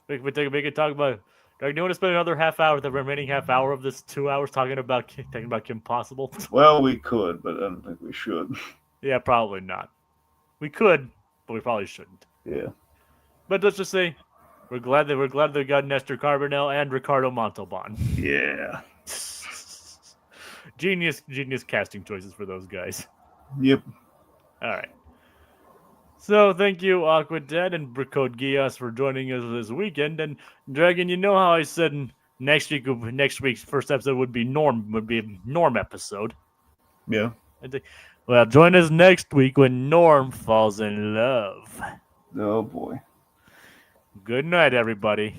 We could talk about. Dragon, do you want to spend another half hour, the remaining half hour of this 2 hours, talking about Kim Possible? Well, we could, but I don't think we should. Yeah, probably not. We could, but we probably shouldn't. Yeah. But let's just say we're glad they got Nestor Carbonell and Ricardo Montalban. Yeah. Genius casting choices for those guys. Yep. All right. So thank you, Aquadead and Code Gias, for joining us this weekend. And Dragon, you know how I said next week's first episode would be a Norm episode. Yeah. Well, join us next week when Norm falls in love. Oh boy. Good night, everybody.